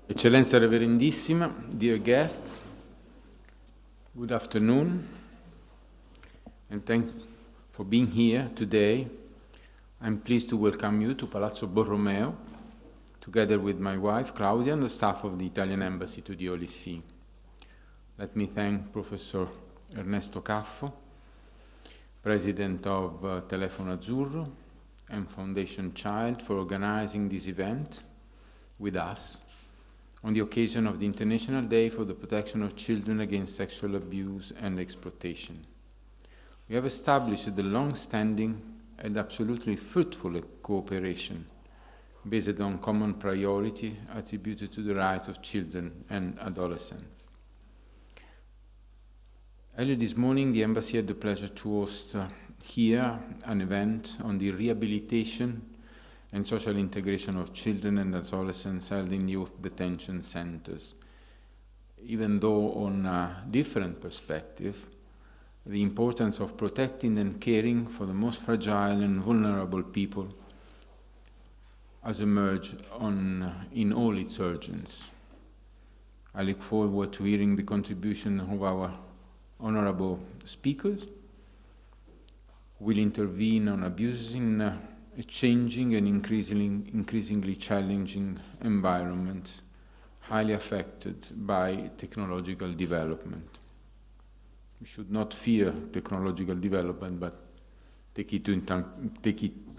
Eccellenza Reverendissima, dear guests, good afternoon, and thanks for being here today. I'm pleased to welcome you to Palazzo Borromeo, together with my wife Claudia and the staff of the Italian Embassy to the Holy See. Let me thank Professor Ernesto Caffo, President of Telefono Azzurro and Foundation Child, for organizing this event with us on the occasion of the International Day for the Protection of Children Against Sexual Abuse and Exploitation. We have established a long-standing and absolutely fruitful cooperation based on common priority attributed to the rights of children and adolescents. Earlier this morning, the Embassy had the pleasure to host here an event on the rehabilitation and social integration of children and adolescents held in youth detention centers. Even though on a different perspective, the importance of protecting and caring for the most fragile and vulnerable people has emerged in all its urgency. I look forward to hearing the contribution of our honorable speakers who will intervene on abuses in a changing and increasingly challenging environment, highly affected by technological development. We should not fear technological development, but take it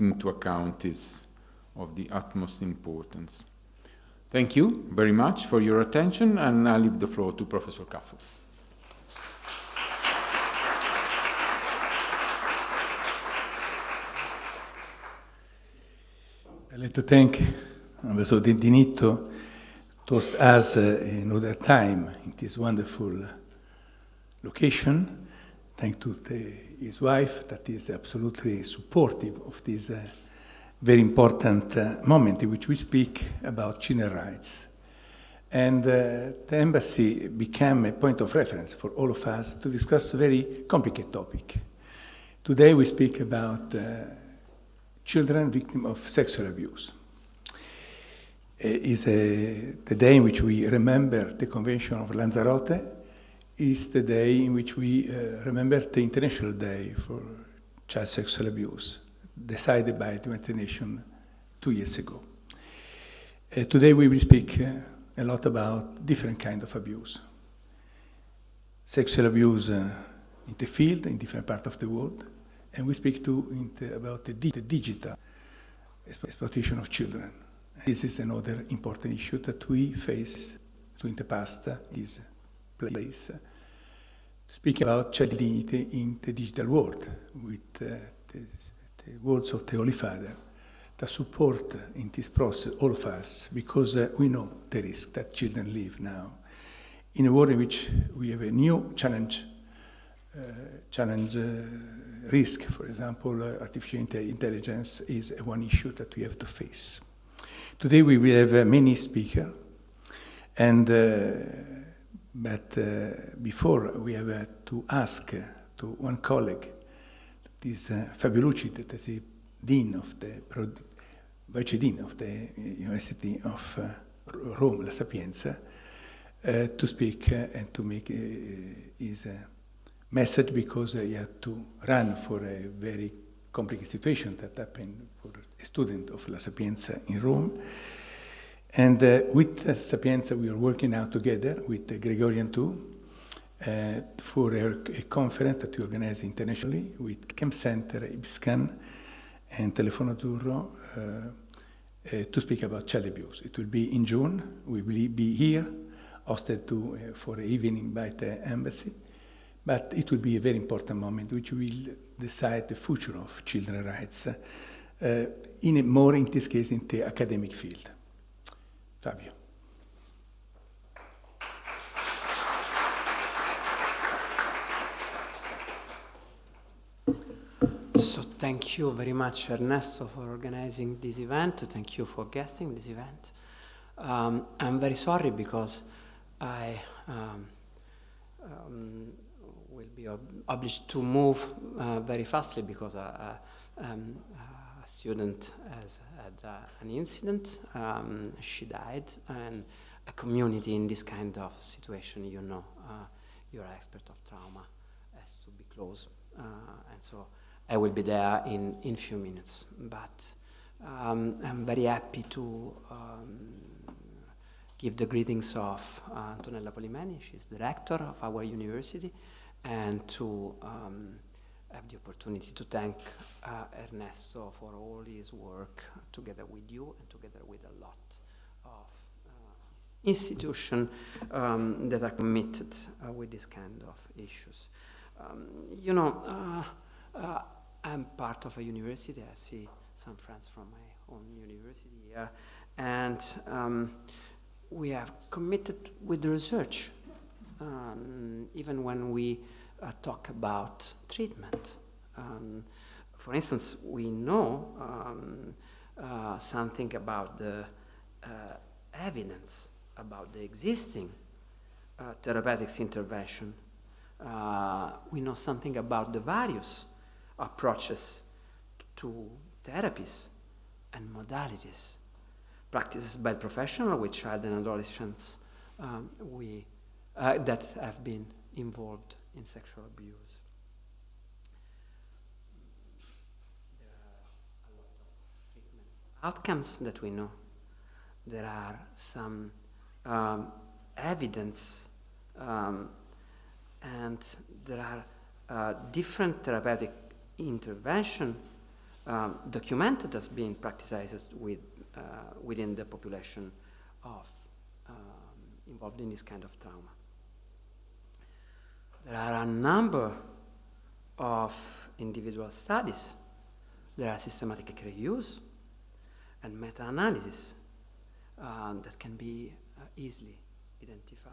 into account is of the utmost importance. Thank you very much for your attention, and I'll leave the floor to Professor Caffo. I'd like to thank Ambassador Dinitto to host us another time in this wonderful location. Thank to his wife that is absolutely supportive of this very important moment in which we speak about children's rights. And the embassy became a point of reference for all of us to discuss a very complicated topic. Today we speak about children victims of sexual abuse. Is the day in which we remember the Convention of Lanzarote. Is the day in which we remember the International Day for Child Sexual Abuse, decided by the United Nations 2 years ago. Today we will speak a lot about different kinds of abuse. Sexual abuse in the field, in different parts of the world, and we speak too about the digital exploitation of children. This is another important issue that we face in the past is place. Speaking about child dignity in the digital world, with the words of the Holy Father that support in this process all of us, because we know the risk that children live now in a world in which we have a new challenge risk. For example, artificial intelligence is one issue that we have to face. Today we will have many speakers, and but before we have to ask to one colleague, this Fabiolucci, that is the Vice Dean of the University of Rome, La Sapienza, to speak and to make his message, because he had to run for a very complicated situation that happened for a student of La Sapienza in Rome. And with La Sapienza, we are working now together with the Gregorian too for a conference that we organize internationally with Camp Center, IBSCAN, and Telefono Azzurro to speak about child abuse. It will be in June. We will be here, hosted for an evening by the embassy. But it will be a very important moment which will decide the future of children's rights, in this case, in the academic field. Fabio. So thank you very much, Ernesto, for organizing this event. Thank you for guesting this event. I'm very sorry because I will be obliged to move very fastly because a student has had an incident. She died, and a community in this kind of situation, you know, you're an expert of trauma, has to be close. And so I will be there in few minutes. But I'm very happy to give the greetings of Antonella Polimeni. She's the rector of our university, and to have the opportunity to thank Ernesto for all his work together with you and together with a lot of institutions that are committed with this kind of issues. You know, I'm part of a university. I see some friends from my own university here, and we have committed with the research, even when we talk about treatment. For instance, we know something about the evidence about the existing therapeutics intervention. We know something about the various approaches to therapies and modalities, practices by professionals with child and adolescents that have been involved in sexual abuse. There are a lot of treatment outcomes that we know. There are some evidence, and there are different therapeutic intervention documented as being practiced within the population of involved in this kind of trauma. There are a number of individual studies. There are systematic reuse and meta-analysis that can be easily identified.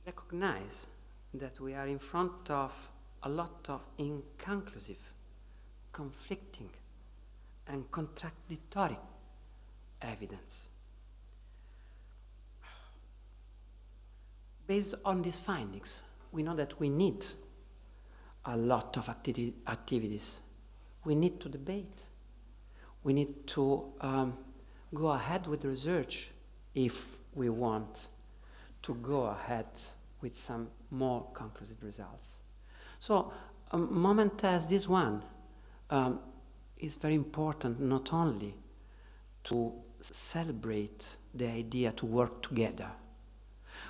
Recognize that we are in front of a lot of inconclusive, conflicting, and contradictory evidence. Based on these findings, we know that we need a lot of activities. We need to debate. We need to go ahead with research if we want to go ahead with some more conclusive results. So a moment as this one is very important, not only to celebrate the idea to work together,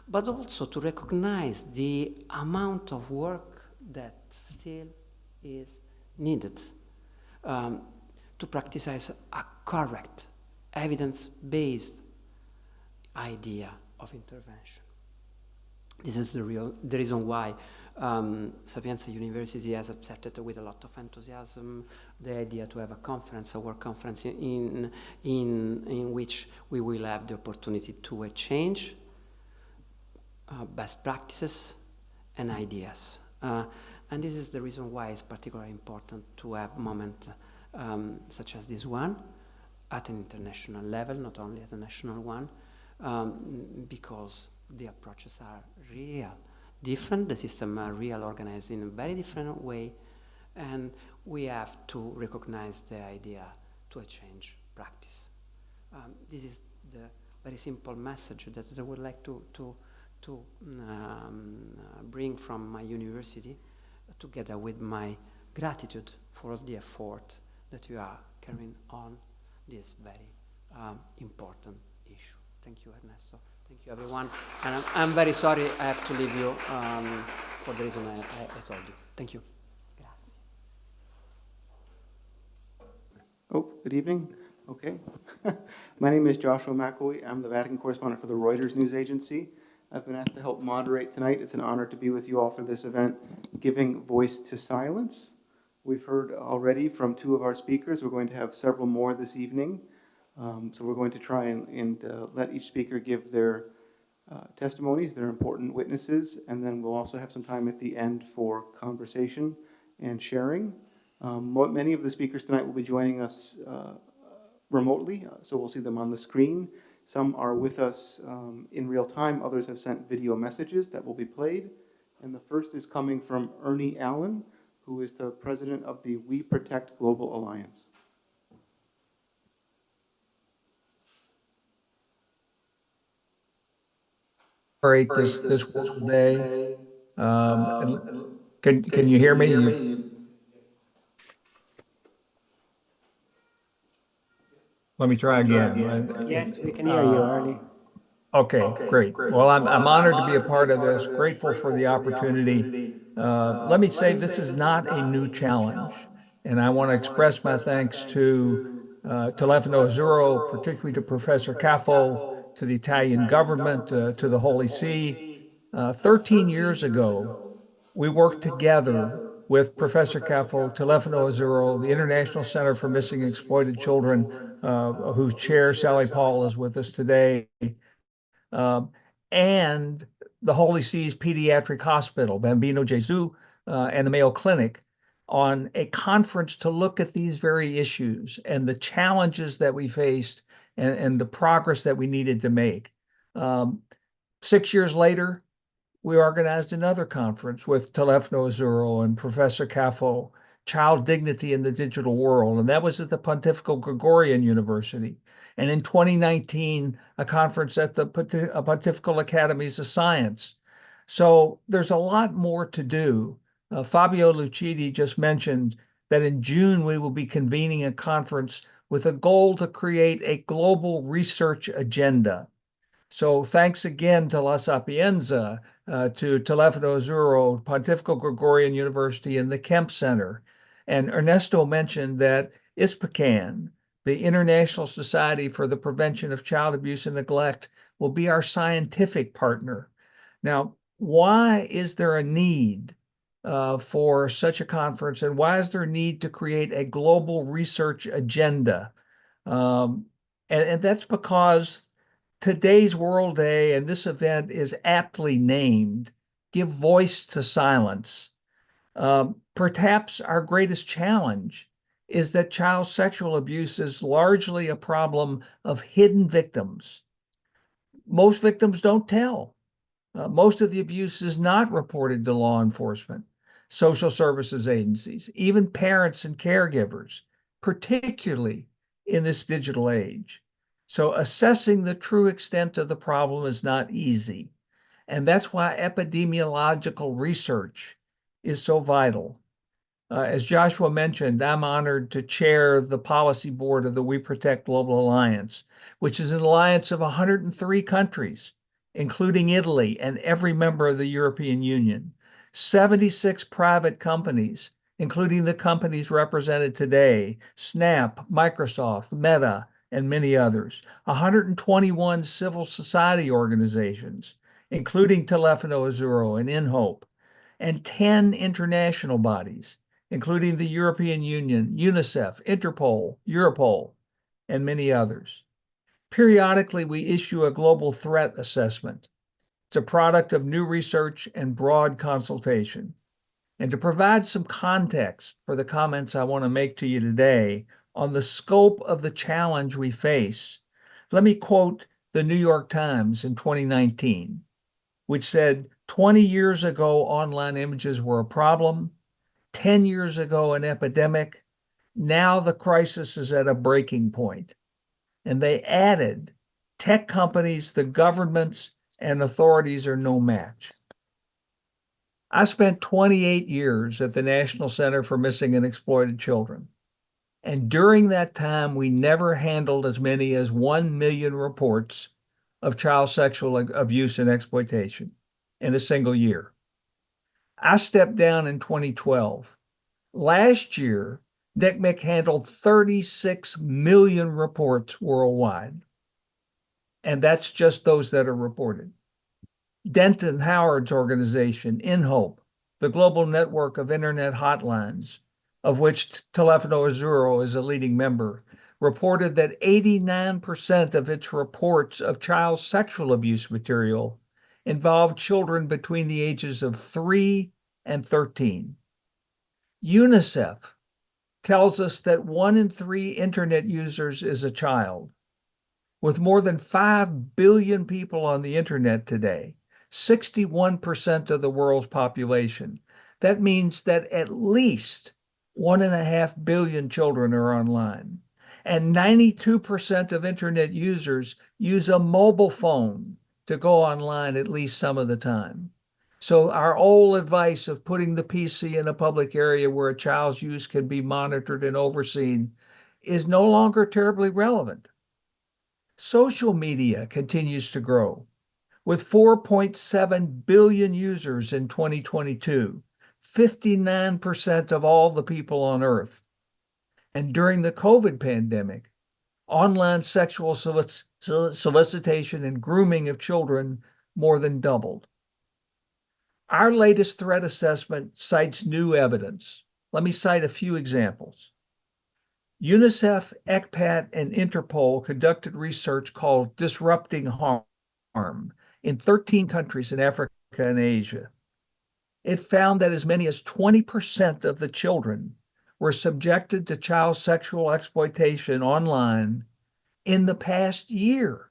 but also to recognize the amount of work that still is needed to practice a correct, evidence-based idea of intervention. This is the reason why Sapienza University has accepted with a lot of enthusiasm the idea to have a work conference in which we will have the opportunity to exchange best practices and ideas. And this is the reason why it's particularly important to have moments such as this one at an international level, not only at a national one, because the approaches are real different, the system are real organized in a very different way, and we have to recognize the idea to exchange practice. This is the very simple message that I would like to bring from my university, together with my gratitude for the effort that you are carrying on this very important issue. Thank you, Ernesto. Thank you, everyone. And I'm very sorry I have to leave you for the reason I told you. Thank you. Grazie. Oh, good evening. Okay. My name is Joshua McAwee. I'm the Vatican correspondent for the Reuters news agency. I've been asked to help moderate tonight. It's an honor to be with you all for this event, Giving Voice to Silence. We've heard already from two of our speakers. We're going to have several more this evening. So we're going to try and let each speaker give their testimonies, their important witnesses, and then we'll also have some time at the end for conversation and sharing. Many of the speakers tonight will be joining us remotely, so we'll see them on the screen. Some are with us in real time. Others have sent video messages that will be played. And the first is coming from Ernie Allen, who is the president of the We Protect Global Alliance. this World Day. And can you hear me? Let me try again. Yes, we can hear you, Arlie. Okay, great. Well, I'm honored to be a part of this, grateful for the opportunity. Let me say this is not a new challenge, and I want to express my thanks to Telefano Azzurro, particularly to Professor Caffo, to the Italian government, to the Holy See. 13 years ago, we worked together with Professor Caffo, Telefano Azzurro, the International Center for Missing and Exploited Children, whose chair, Sally Paul, is with us today, um, and the Holy See's Pediatric Hospital, Bambino Gesù, and the Mayo Clinic on a conference to look at these very issues and the challenges that we faced and the progress that we needed to make. 6 years later, we organized another conference with Telefno Azzurro and Professor Caffo, Child Dignity in the Digital World, and that was at the Pontifical Gregorian University. And in 2019, a conference at the Pontifical Academies of Science. So there's a lot more to do. Fabio Lucidi just mentioned that in June we will be convening a conference with a goal to create a global research agenda. So thanks again to La Sapienza, to Telefono Azzurro, Pontifical Gregorian University, and the Kemp Center. And Ernesto mentioned that ISPACAN, the International Society for the Prevention of Child Abuse and Neglect, will be our scientific partner. Now, why is there a need for such a conference, and why is there a need to create a global research agenda? And that's because today's World Day and this event is aptly named Give Voice to Silence. Perhaps our greatest challenge is that child sexual abuse is largely a problem of hidden victims. Most victims don't tell. Most of the abuse is not reported to law enforcement, social services agencies, even parents and caregivers, particularly in this digital age. So assessing the true extent of the problem is not easy. And that's why epidemiological research is so vital. As Joshua mentioned, I'm honored to chair the policy board of the We Protect Global Alliance, which is an alliance of 103 countries, including Italy and every member of the European Union, 76 private companies, including the companies represented today, Snap, Microsoft, Meta, and many others, 121 civil society organizations, including Telefono Azzurro and InHope, and 10 international bodies, including the European Union, UNICEF, Interpol, Europol, and many others. Periodically, we issue a global threat assessment. It's a product of new research and broad consultation. And to provide some context for the comments I want to make to you today on the scope of the challenge we face, let me quote the New York Times in 2019, which said 20 years ago, online images were a problem. 10 years ago, an epidemic. Now the crisis is at a breaking point. And they added, tech companies, the governments, and authorities are no match. I spent 28 years at the National Center for Missing and Exploited Children. And during that time, we never handled as many as 1 million reports of child sexual abuse and exploitation in a single year. I stepped down in 2012. Last year, NCMEC handled 36 million reports worldwide. And that's just those that are reported. Denton Howard's organization, InHope, the global network of internet hotlines, of which Telefono Azzurro is a leading member, reported that 89% of its reports of child sexual abuse material involved children between the ages of 3 and 13. UNICEF tells us that 1 in 3 internet users is a child. With more than 5 billion people on the internet today, 61% of the world's population, that means that at least 1.5 billion children are online. And 92% of internet users use a mobile phone to go online at least some of the time. So our old advice of putting the PC in a public area where a child's use can be monitored and overseen is no longer terribly relevant. Social media continues to grow. With 4.7 billion users in 2022, 59% of all the people on Earth. And during the COVID pandemic, online sexual solicitation and grooming of children more than doubled. Our latest threat assessment cites new evidence. Let me cite a few examples. UNICEF, ECPAT, and Interpol conducted research called Disrupting Harm in 13 countries in Africa and Asia. It found that as many as 20% of the children were subjected to child sexual exploitation online in the past year.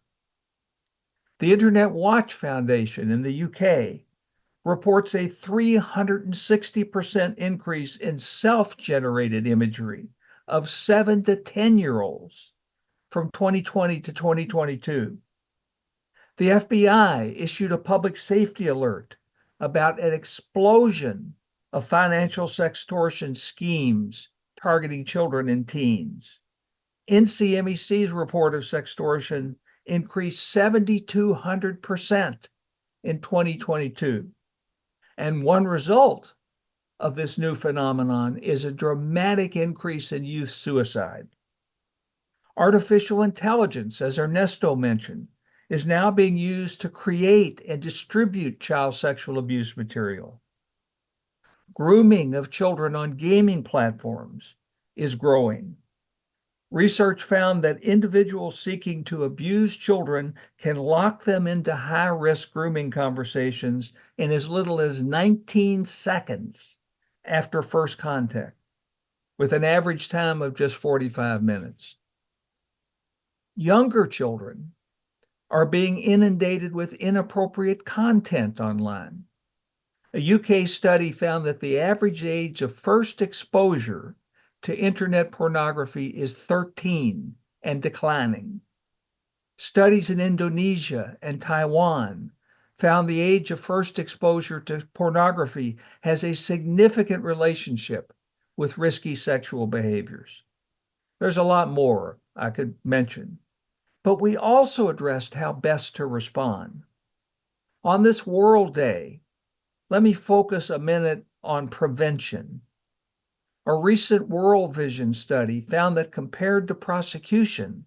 The Internet Watch Foundation in the UK reports a 360% increase in self-generated imagery of 7 to 10-year-olds from 2020 to 2022. The FBI issued a public safety alert about an explosion of financial sextortion schemes targeting children and teens. NCMEC's report of sextortion increased 7,200% in 2022. And one result of this new phenomenon is a dramatic increase in youth suicide. Artificial intelligence, as Ernesto mentioned, is now being used to create and distribute child sexual abuse material. Grooming of children on gaming platforms is growing. Research found that individuals seeking to abuse children can lock them into high-risk grooming conversations in as little as 19 seconds after first contact, with an average time of just 45 minutes. Younger children are being inundated with inappropriate content online. A UK study found that the average age of first exposure to internet pornography is 13 and declining. Studies in Indonesia and Taiwan found the age of first exposure to pornography has a significant relationship with risky sexual behaviors. There's a lot more I could mention, but we also addressed how best to respond. On this World Day, let me focus a minute on prevention. A recent World Vision study found that compared to prosecution,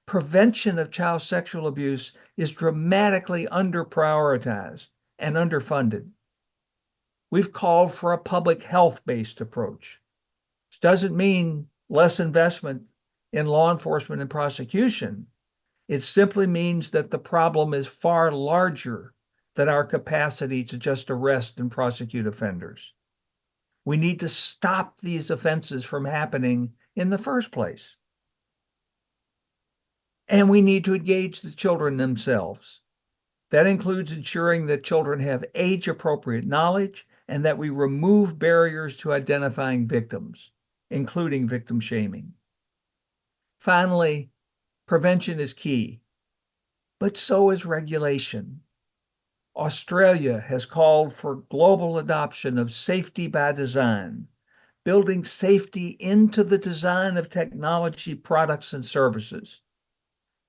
prevention of child sexual abuse is dramatically under-prioritized and underfunded. We've called for a public health-based approach. This doesn't mean less investment in law enforcement and prosecution. It simply means that the problem is far larger than our capacity to just arrest and prosecute offenders. We need to stop these offenses from happening in the first place. And we need to engage the children themselves. That includes ensuring that children have age-appropriate knowledge and that we remove barriers to identifying victims, including victim shaming. Finally, prevention is key, but so is regulation. Australia has called for global adoption of safety by design, building safety into the design of technology products and services.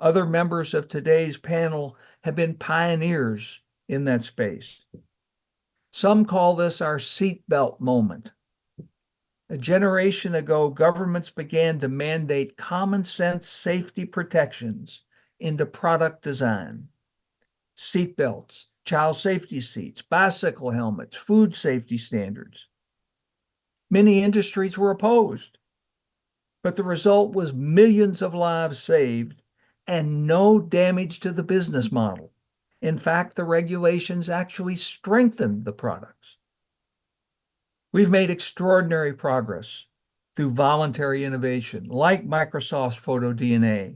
Other members of today's panel have been pioneers in that space. Some call this our seatbelt moment. A generation ago, governments began to mandate common sense safety protections into product design. Seatbelts, child safety seats, bicycle helmets, food safety standards. Many industries were opposed, but the result was millions of lives saved and no damage to the business model. In fact, the regulations actually strengthened the products. We've made extraordinary progress through voluntary innovation, like Microsoft's PhotoDNA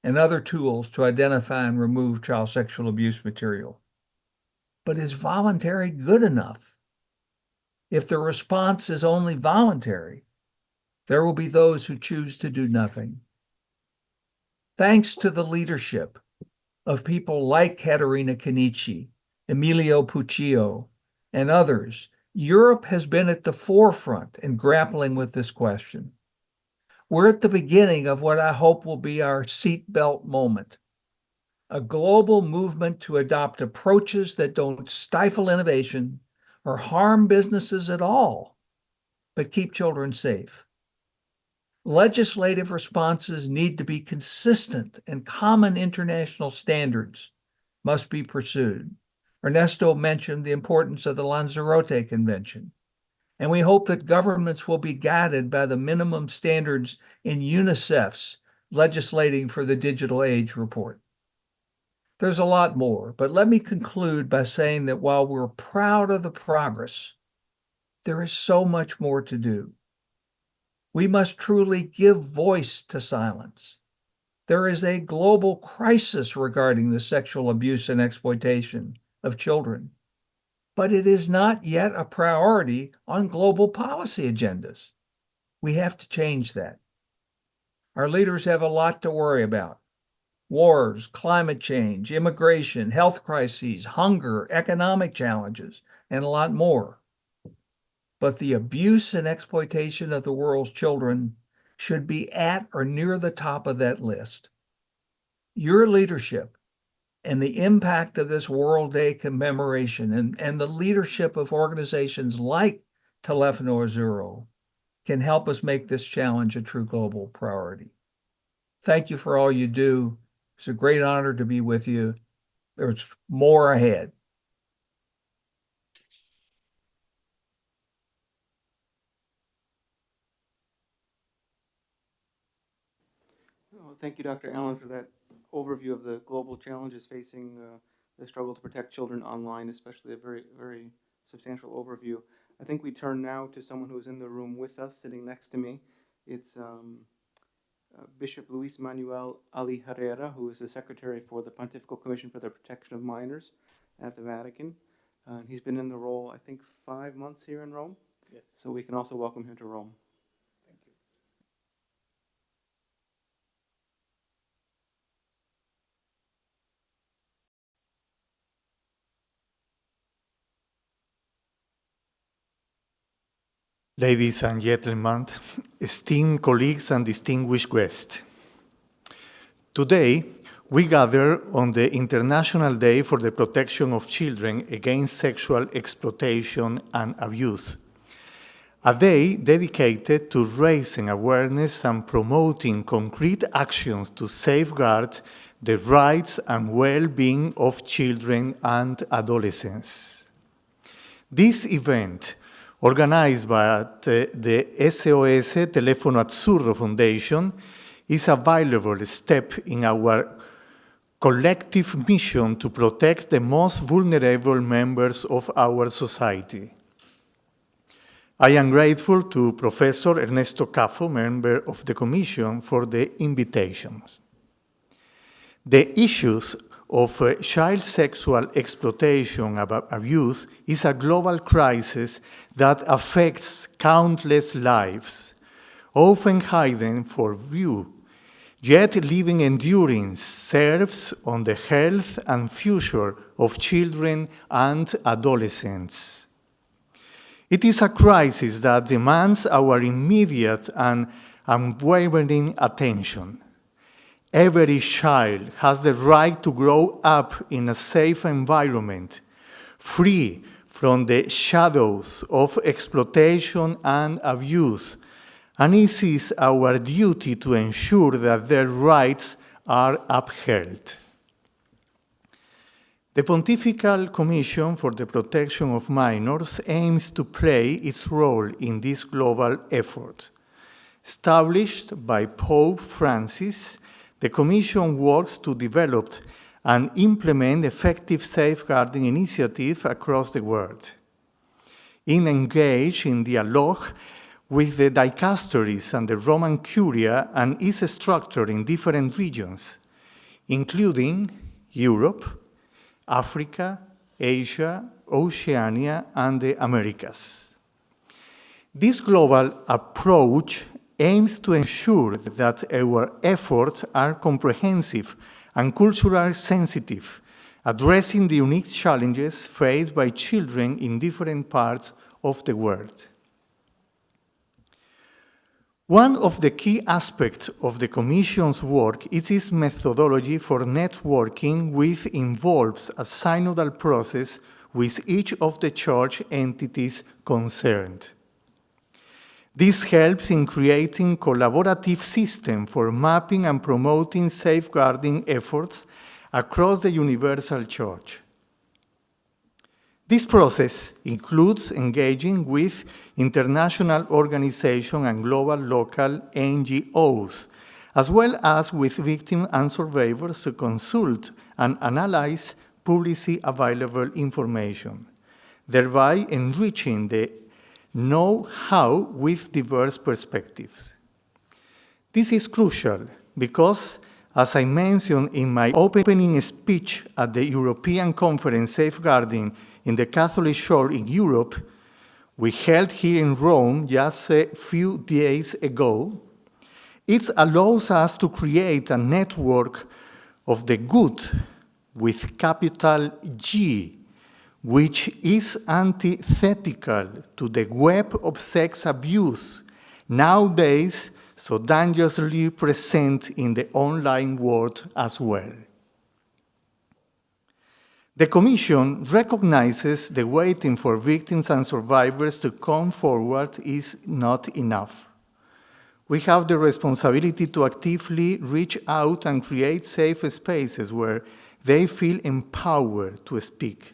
and other tools to identify and remove child sexual abuse material. But is voluntary good enough? If the response is only voluntary, there will be those who choose to do nothing. Thanks to the leadership of people like Caterina Canici, Emilio Puccio, and others, Europe has been at the forefront in grappling with this question. We're at the beginning of what I hope will be our seatbelt moment, a global movement to adopt approaches that don't stifle innovation or harm businesses at all, but keep children safe. Legislative responses need to be consistent, and common international standards must be pursued. Ernesto mentioned the importance of the Lanzarote Convention, and we hope that governments will be guided by the minimum standards in UNICEF's Legislating for the Digital Age report. There's a lot more, but let me conclude by saying that while we're proud of the progress, there is so much more to do. We must truly give voice to silence. There is a global crisis regarding the sexual abuse and exploitation of children, but it is not yet a priority on global policy agendas. We have to change that. Our leaders have a lot to worry about: wars, climate change, immigration, health crises, hunger, economic challenges, and a lot more. But the abuse and exploitation of the world's children should be at or near the top of that list. Your leadership and the impact of this World Day commemoration and the leadership of organizations like Telefono Azuro can help us make this challenge a true global priority. Thank you for all you do. It's a great honor to be with you. There's more ahead. Well, thank you, Dr. Allen, for that overview of the global challenges facing the struggle to protect children online, especially a very, very substantial overview. I think we turn now to someone who's in the room with us, sitting next to me. It's Bishop Luis Manuel Ali Herrera, who is the Secretary for the Pontifical Commission for the Protection of Minors at the Vatican. He's been in the role, I think, 5 months here in Rome. Yes. So we can also welcome him to Rome. Thank you. Ladies and gentlemen, esteemed colleagues and distinguished guests, today we gather on the International Day for the Protection of Children Against Sexual Exploitation and Abuse, a day dedicated to raising awareness and promoting concrete actions to safeguard the rights and well-being of children and adolescents. This event, organized by the SOS Telefono Azzurro Foundation, is a valuable step in our collective mission to protect the most vulnerable members of our society. I am grateful to Professor Ernesto Caffo, member of the Commission, for the invitations. The issues of child sexual exploitation and abuse is a global crisis that affects countless lives, often hidden from view, yet leaving endurance serves on the health and future of children and adolescents. It is a crisis that demands our immediate and unwavering attention. Every child has the right to grow up in a safe environment, free from the shadows of exploitation and abuse, and it is our duty to ensure that their rights are upheld. The Pontifical Commission for the Protection of Minors aims to play its role in this global effort. Established by Pope Francis, the Commission works to develop and implement effective safeguarding initiatives across the world. It engages in dialogue with the dicasteries and the Roman Curia and is structured in different regions, including Europe, Africa, Asia, Oceania, and the Americas. This global approach aims to ensure that our efforts are comprehensive and culturally sensitive, addressing the unique challenges faced by children in different parts of the world. One of the key aspects of the Commission's work is its methodology for networking, which involves a synodal process with each of the church entities concerned. This helps in creating collaborative system for mapping and promoting safeguarding efforts across the universal church. This process includes engaging with international organizations and global local NGOs, as well as with victims and survivors to consult and analyze publicly available information, thereby enriching the know-how with diverse perspectives. This is crucial because, as I mentioned in my opening speech at the European Conference Safeguarding in the Catholic Church in Europe, we held here in Rome just a few days ago, it allows us to create a network of the good with capital G, which is antithetical to the web of sex abuse, nowadays so dangerously present in the online world as well. The Commission recognizes the waiting for victims and survivors to come forward is not enough. We have the responsibility to actively reach out and create safe spaces where they feel empowered to speak.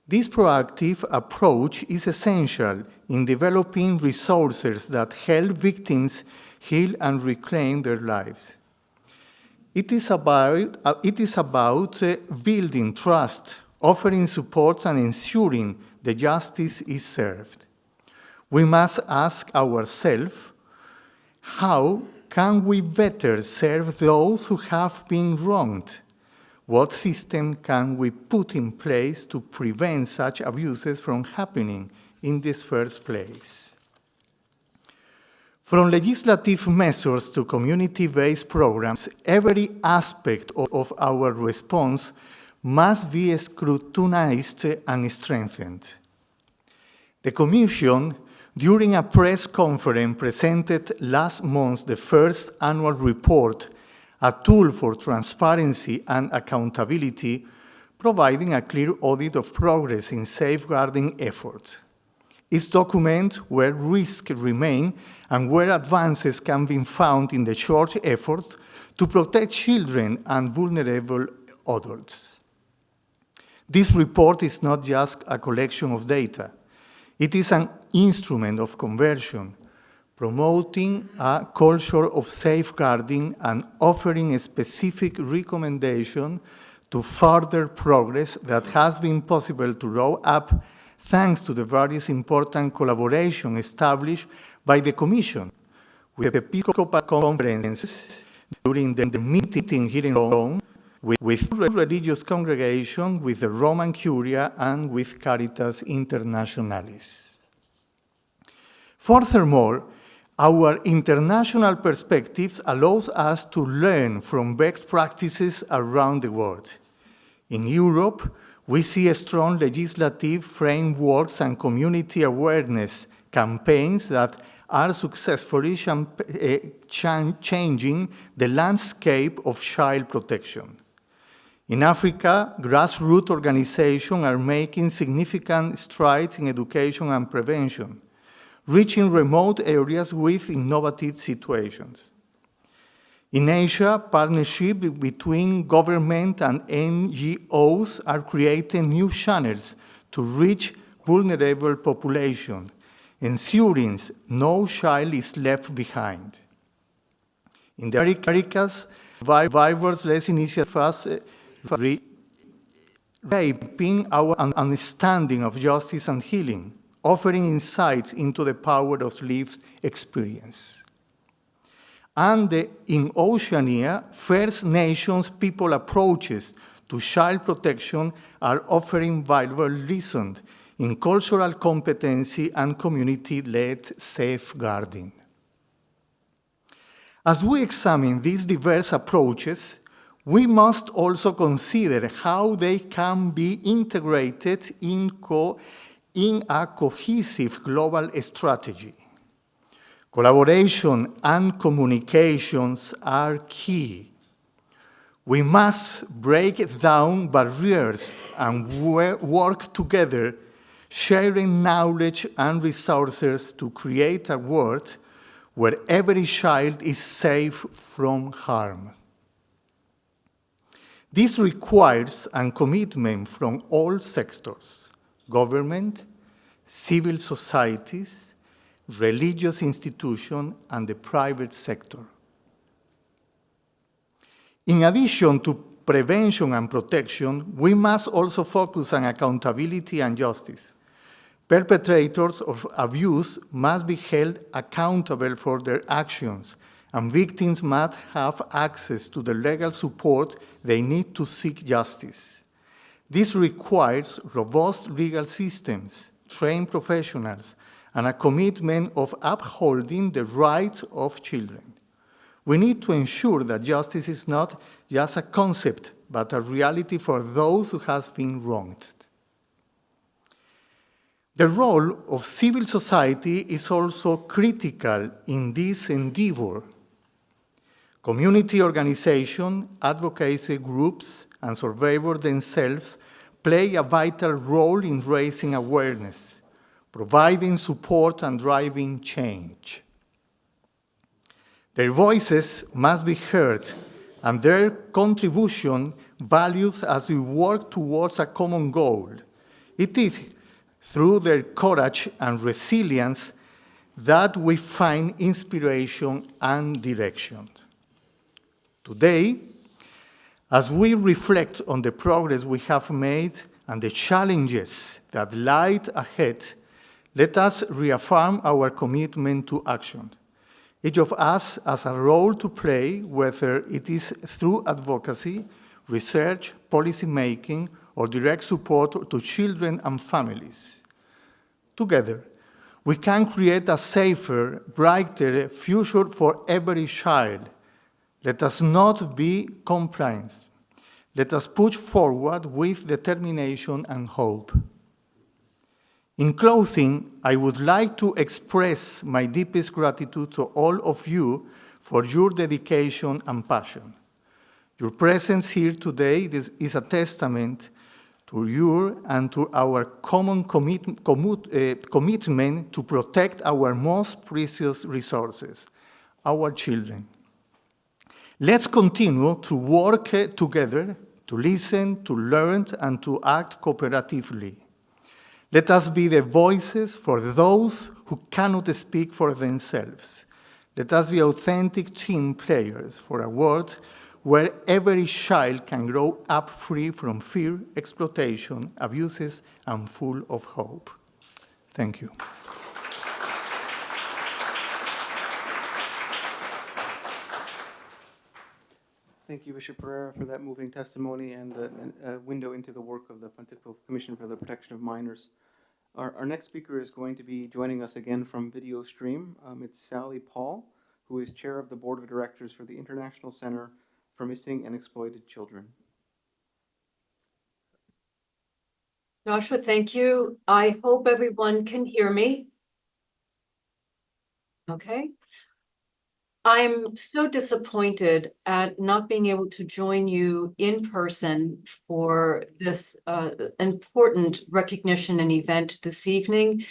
This proactive approach is essential in developing resources that help victims heal and reclaim their lives. It is about building trust, offering support, and ensuring the justice is served. We must ask ourselves, how can we better serve those who have been wronged? What system can we put in place to prevent such abuses from happening in the first place? From legislative measures to community-based programs, every aspect of our response must be scrutinized and strengthened. The Commission, during a press conference, presented last month the first annual report, a tool for transparency and accountability, providing a clear audit of progress in safeguarding efforts. Its documents where risks remain and where advances can be found in the church efforts to protect children and vulnerable adults. This report is not just a collection of data. It is an instrument of conversion, promoting a culture of safeguarding and offering a specific recommendation to further progress that has been possible to roll up thanks to the various important collaboration established by the Commission with the Episcopal conferences during the meeting here in Rome, with religious congregations, with the Roman Curia, and with Caritas Internationalis. Furthermore, our international perspectives allows us to learn from best practices around the world. In Europe, we see strong legislative frameworks and community awareness campaigns that are successfully changing the landscape of child protection. In Africa, grassroots organizations are making significant strides in education and prevention, reaching remote areas with innovative situations. In Asia, partnerships between government and NGOs are creating new channels to reach vulnerable populations, ensuring no child is left behind. In the Americas, survivors-led initiatives reshaping our understanding of justice and healing, offering insights into the power of lived experience. And in Oceania, First Nations people approaches to child protection are offering valuable lessons in cultural competency and community-led safeguarding. As we examine these diverse approaches, we must also consider how they can be integrated in a cohesive global strategy. Collaboration and communications are key. We must break down barriers and work together, sharing knowledge and resources to create a world where every child is safe from harm. This requires a commitment from all sectors: government, civil societies, religious institutions, and the private sector. In addition to prevention and protection, we must also focus on accountability and justice. Perpetrators of abuse must be held accountable for their actions, and victims must have access to the legal support they need to seek justice. This requires robust legal systems, trained professionals, and a commitment of upholding the rights of children. We need to ensure that justice is not just a concept, but a reality for those who have been wronged. The role of civil society is also critical in this endeavor. Community organizations, advocacy groups, and survivors themselves play a vital role in raising awareness, providing support, and driving change. Their voices must be heard, and their contribution valued as we work towards a common goal. It is through their courage and resilience that we find inspiration and direction. Today, as we reflect on the progress we have made and the challenges that lie ahead, let us reaffirm our commitment to action. Each of us has a role to play, whether it is through advocacy, research, policy making, or direct support to children and families. Together, we can create a safer, brighter future for every child. Let us not be compliant. Let us push forward with determination and hope. In closing, I would like to express my deepest gratitude to all of you for your dedication and passion. Your presence here today is a testament to you and to our common commitment to protect our most precious resources, our children. Let's continue to work together, to listen, to learn, and to act cooperatively. Let us be the voices for those who cannot speak for themselves. Let us be authentic team players for a world where every child can grow up free from fear, exploitation, abuses, and full of hope. Thank you. Thank you, Bishop Pereira, for that moving testimony and a window into the work of the Pontifical Commission for the Protection of Minors. Our next speaker is going to be joining us again from video stream. It's Sally Paul, who is chair of the Board of Directors for the International Center for Missing and Exploited Children. Joshua, thank you. I hope everyone can hear me. Okay. I'm so disappointed at not being able to join you in person for this important recognition and event this evening,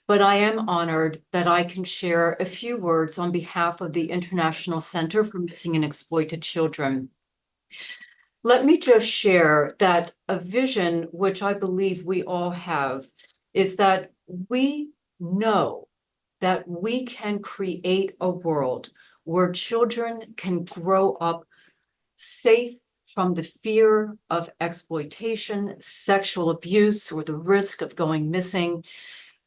but I am honored that I can share a few words on behalf of the International Center for Missing and Exploited Children. Let me just share that a vision, which I believe we all have, is that we know that we can create a world where children can grow up safe from the fear of exploitation, sexual abuse, or the risk of going missing.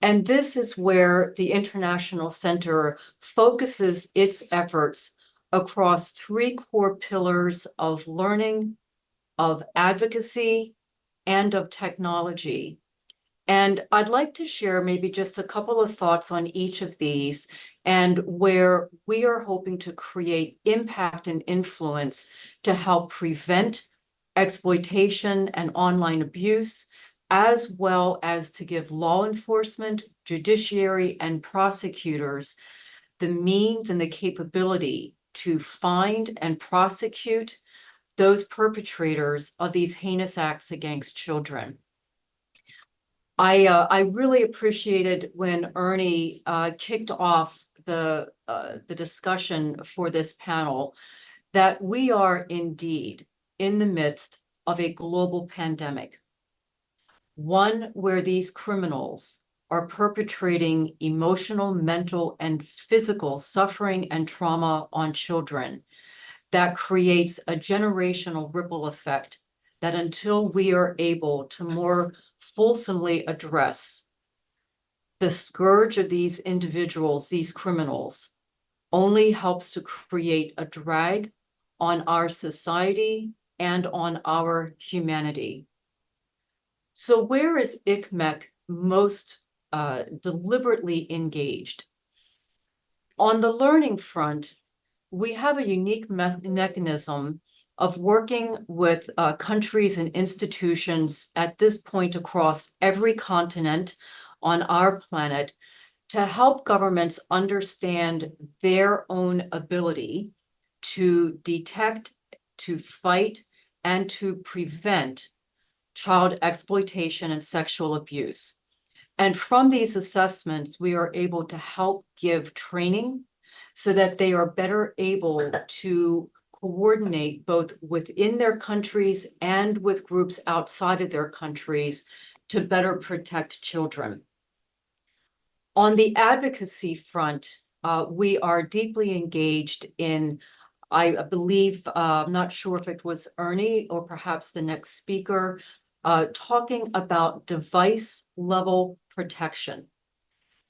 And this is where the International Center focuses its efforts across three core pillars of learning, of advocacy, and of technology. And I'd like to share maybe just a couple of thoughts on each of these and where we are hoping to create impact and influence to help prevent exploitation and online abuse, as well as to give law enforcement, judiciary, and prosecutors the means and the capability to find and prosecute those perpetrators of these heinous acts against children. I really appreciated when Ernie kicked off the discussion for this panel that we are indeed in the midst of a global pandemic, one where these criminals are perpetrating emotional, mental, and physical suffering and trauma on children that creates a generational ripple effect that until we are able to more fulsomely address the scourge of these individuals, these criminals, only helps to create a drag on our society and on our humanity. So where is ICMEC most deliberately engaged? On the learning front, we have a unique mechanism of working with countries and institutions at this point across every continent on our planet to help governments understand their own ability to detect, to fight, and to prevent child exploitation and sexual abuse. And from these assessments, we are able to help give training so that they are better able to coordinate both within their countries and with groups outside of their countries to better protect children. On the advocacy front, we are deeply engaged in, I believe, I'm not sure if it was Ernie or perhaps the next speaker, talking about device level protection.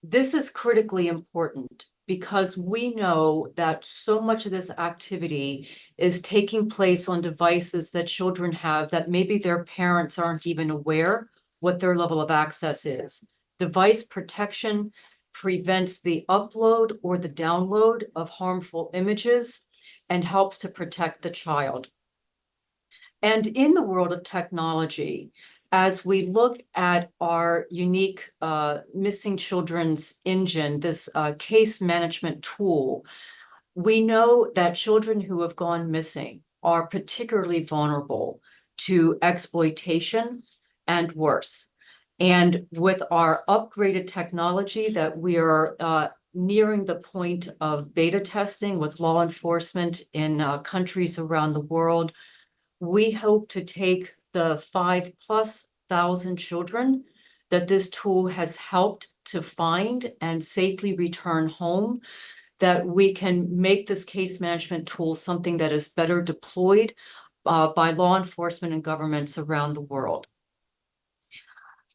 This is critically important because we know that so much of this activity is taking place on devices that children have that maybe their parents aren't even aware what their level of access is. Device protection prevents the upload or the download of harmful images and helps to protect the child. And in the world of technology, as we look at our unique missing children's engine, this case management tool, we know that children who have gone missing are particularly vulnerable to exploitation and worse. And with our upgraded technology that we are nearing the point of beta testing with law enforcement in countries around the world, we hope to take the 5,000+ children that this tool has helped to find and safely return home, that we can make this case management tool something that is better deployed by law enforcement and governments around the world.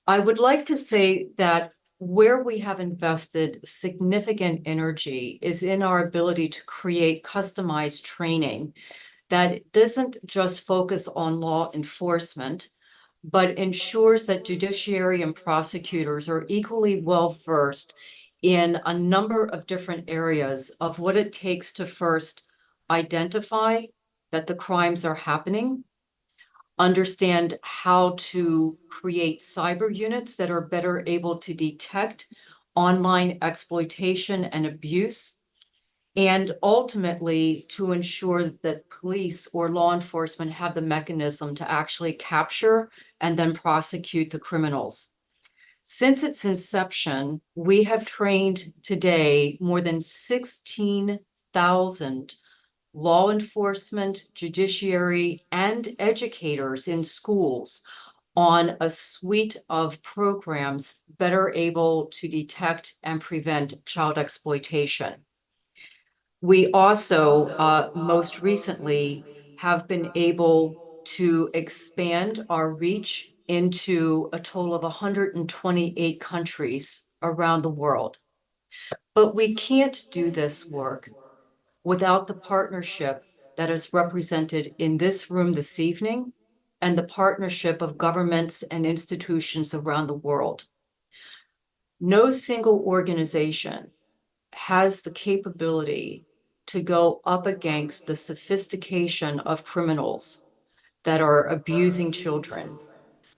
I would like to say that where we have invested significant energy is in our ability to create customized training that doesn't just focus on law enforcement, but ensures that judiciary and prosecutors are equally well versed in a number of different areas of what it takes to first identify that the crimes are happening, understand how to create cyber units that are better able to detect online exploitation and abuse, and ultimately to ensure that police or law enforcement have the mechanism to actually capture and then prosecute the criminals. Since its inception, we have trained today more than 16,000 law enforcement, judiciary, and educators in schools on a suite of programs better able to detect and prevent child exploitation. We also, most recently, have been able to expand our reach into a total of 128 countries around the world. But we can't do this work without the partnership that is represented in this room this evening and the partnership of governments and institutions around the world. No single organization has the capability to go up against the sophistication of criminals that are abusing children.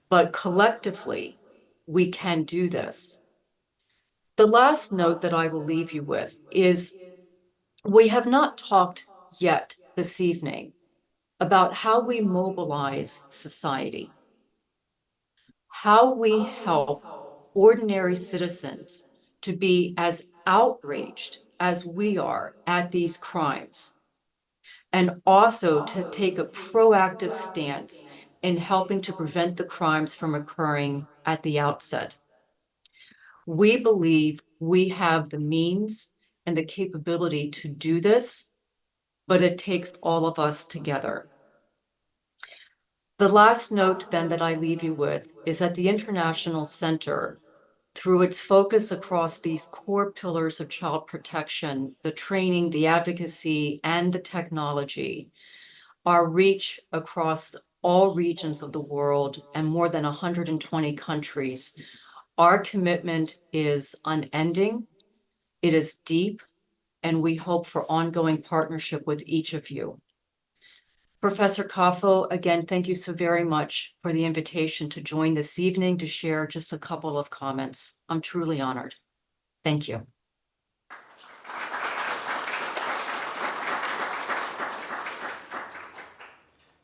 But collectively, we can do this. The last note that I will leave you with is we have not talked yet this evening about how we mobilize society, how we help ordinary citizens to be as outraged as we are at these crimes, and also to take a proactive stance in helping to prevent the crimes from occurring at the outset. We believe we have the means and the capability to do this, but it takes all of us together. The last note then that I leave you with is that the International Center, through its focus across these core pillars of child protection, the training, the advocacy, and the technology, our reach across all regions of the world and more than 120 countries, our commitment is unending, it is deep, and we hope for ongoing partnership with each of you. Professor Caffo, again, thank you so very much for the invitation to join this evening to share just a couple of comments. I'm truly honored. Thank you.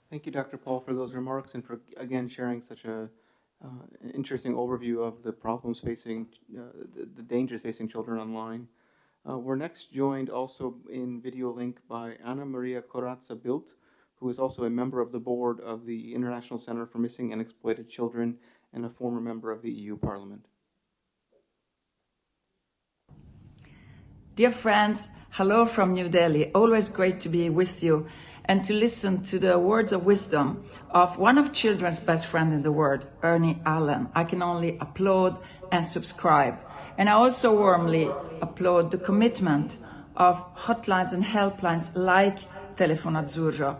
Thank you, Dr. Paul, for those remarks and for, again, sharing such an interesting overview of the problems facing, the dangers facing children online. We're next joined also in video link by Anna Maria Corazza Bildt, who is also a member of the board of the International Center for Missing and Exploited Children and a former member of the EU Parliament. Dear friends, hello from New Delhi. Always great to be with you and to listen to the words of wisdom of one of children's best friends in the world, Ernie Allen. I can only applaud and subscribe. And I also warmly applaud the commitment of hotlines and helplines like Telefono Azzurro,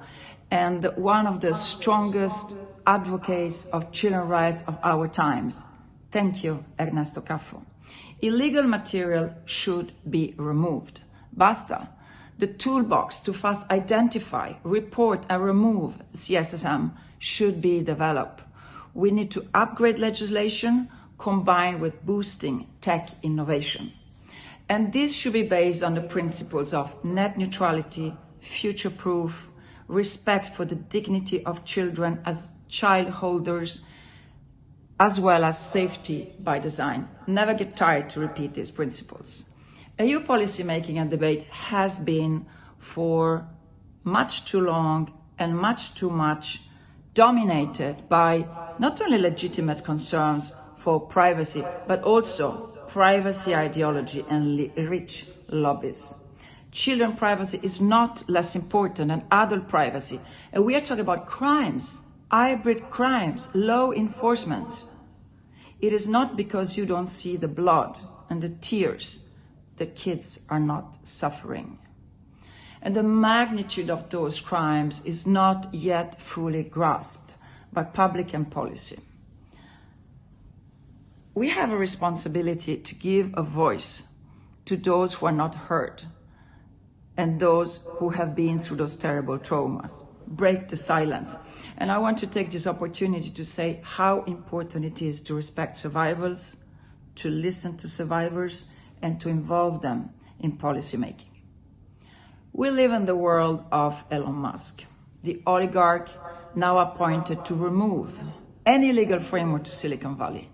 and one of the strongest advocates of children's rights of our times. Thank you, Ernesto Caffo. Illegal material should be removed. Basta. The toolbox to fast identify, report, and remove CSSM should be developed. We need to upgrade legislation combined with boosting tech innovation. And this should be based on the principles of net neutrality, future-proof, respect for the dignity of children as child holders, as well as safety by design. Never get tired to repeat these principles. EU policy making and debate has been for much too long and much too much dominated by not only legitimate concerns for privacy, but also privacy ideology and rich lobbies. Children privacy is not less important than adult privacy. And we are talking about crimes, hybrid crimes, law enforcement. It is not because you don't see the blood and the tears that kids are not suffering. And the magnitude of those crimes is not yet fully grasped by public and policy. We have a responsibility to give a voice to those who are not heard and those who have been through those terrible traumas. Break the silence. And I want to take this opportunity to say how important it is to respect survivors, to listen to survivors, and to involve them in policy making. We live in the world of Elon Musk, the oligarch now appointed to remove any legal framework to Silicon Valley.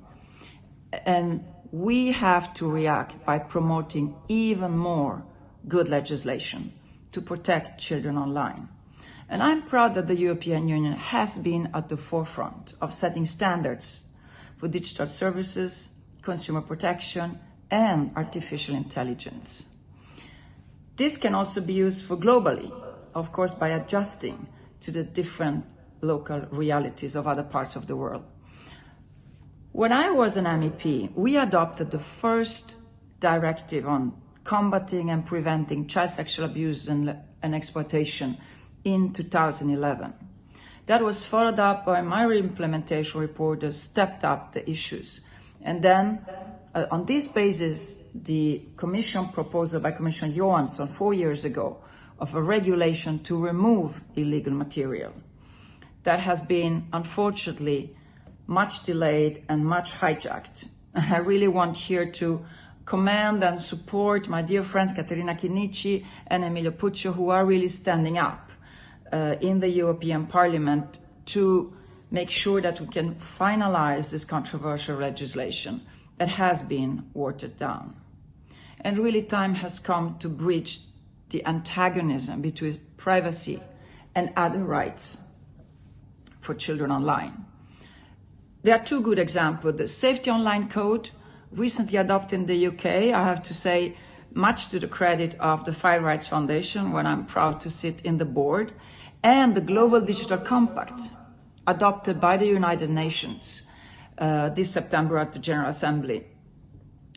And we have to react by promoting even more good legislation to protect children online. And I'm proud that the European Union has been at the forefront of setting standards for digital services, consumer protection, and artificial intelligence. This can also be used for globally, of course, by adjusting to the different local realities of other parts of the world. When I was an MEP, we adopted the first directive on combating and preventing child sexual abuse and exploitation in 2011. That was followed up by my re-implementation report that stepped up the issues. And then On this basis, the Commission proposal by Commissioner Johansson 4 years ago of a regulation to remove illegal material that has been, unfortunately, much delayed and much hijacked. And I really want here to commend and support my dear friends Caterina Chinnici and Emilio Puccio, who are really standing up in the European Parliament to make sure that we can finalize this controversial legislation that has been watered down. And really time has come to bridge the antagonism between privacy and other rights for children online. There are two good examples. The Safety Online Code, recently adopted in the UK, I have to say, much to the credit of the Fire Rights Foundation, where I'm proud to sit in the board, and the Global Digital Compact, adopted by the United Nations this September at the General Assembly,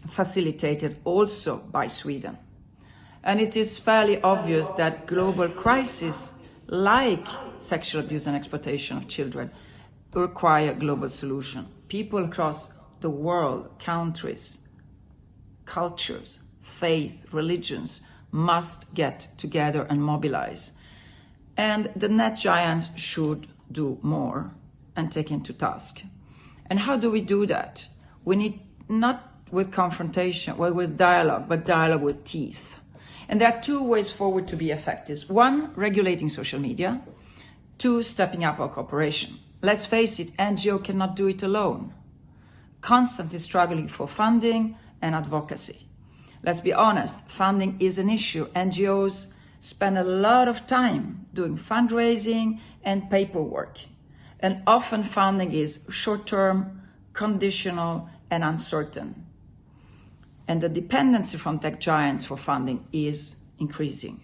facilitated also by Sweden. And it is fairly obvious that global crises like sexual abuse and exploitation of children require global solution. People across the world, countries, cultures, faith, religions must get together and mobilize. And the net giants should do more and take into task. And how do we do that? We need not with confrontation, well, with dialogue, but dialogue with teeth. And there are two ways forward to be effective. One, regulating social media. Two, stepping up our cooperation. Let's face it, NGO cannot do it alone. Constantly struggling for funding and advocacy. Let's be honest, funding is an issue. NGOs spend a lot of time doing fundraising and paperwork. And often funding is short-term, conditional, and uncertain. And the dependency from tech giants for funding is increasing.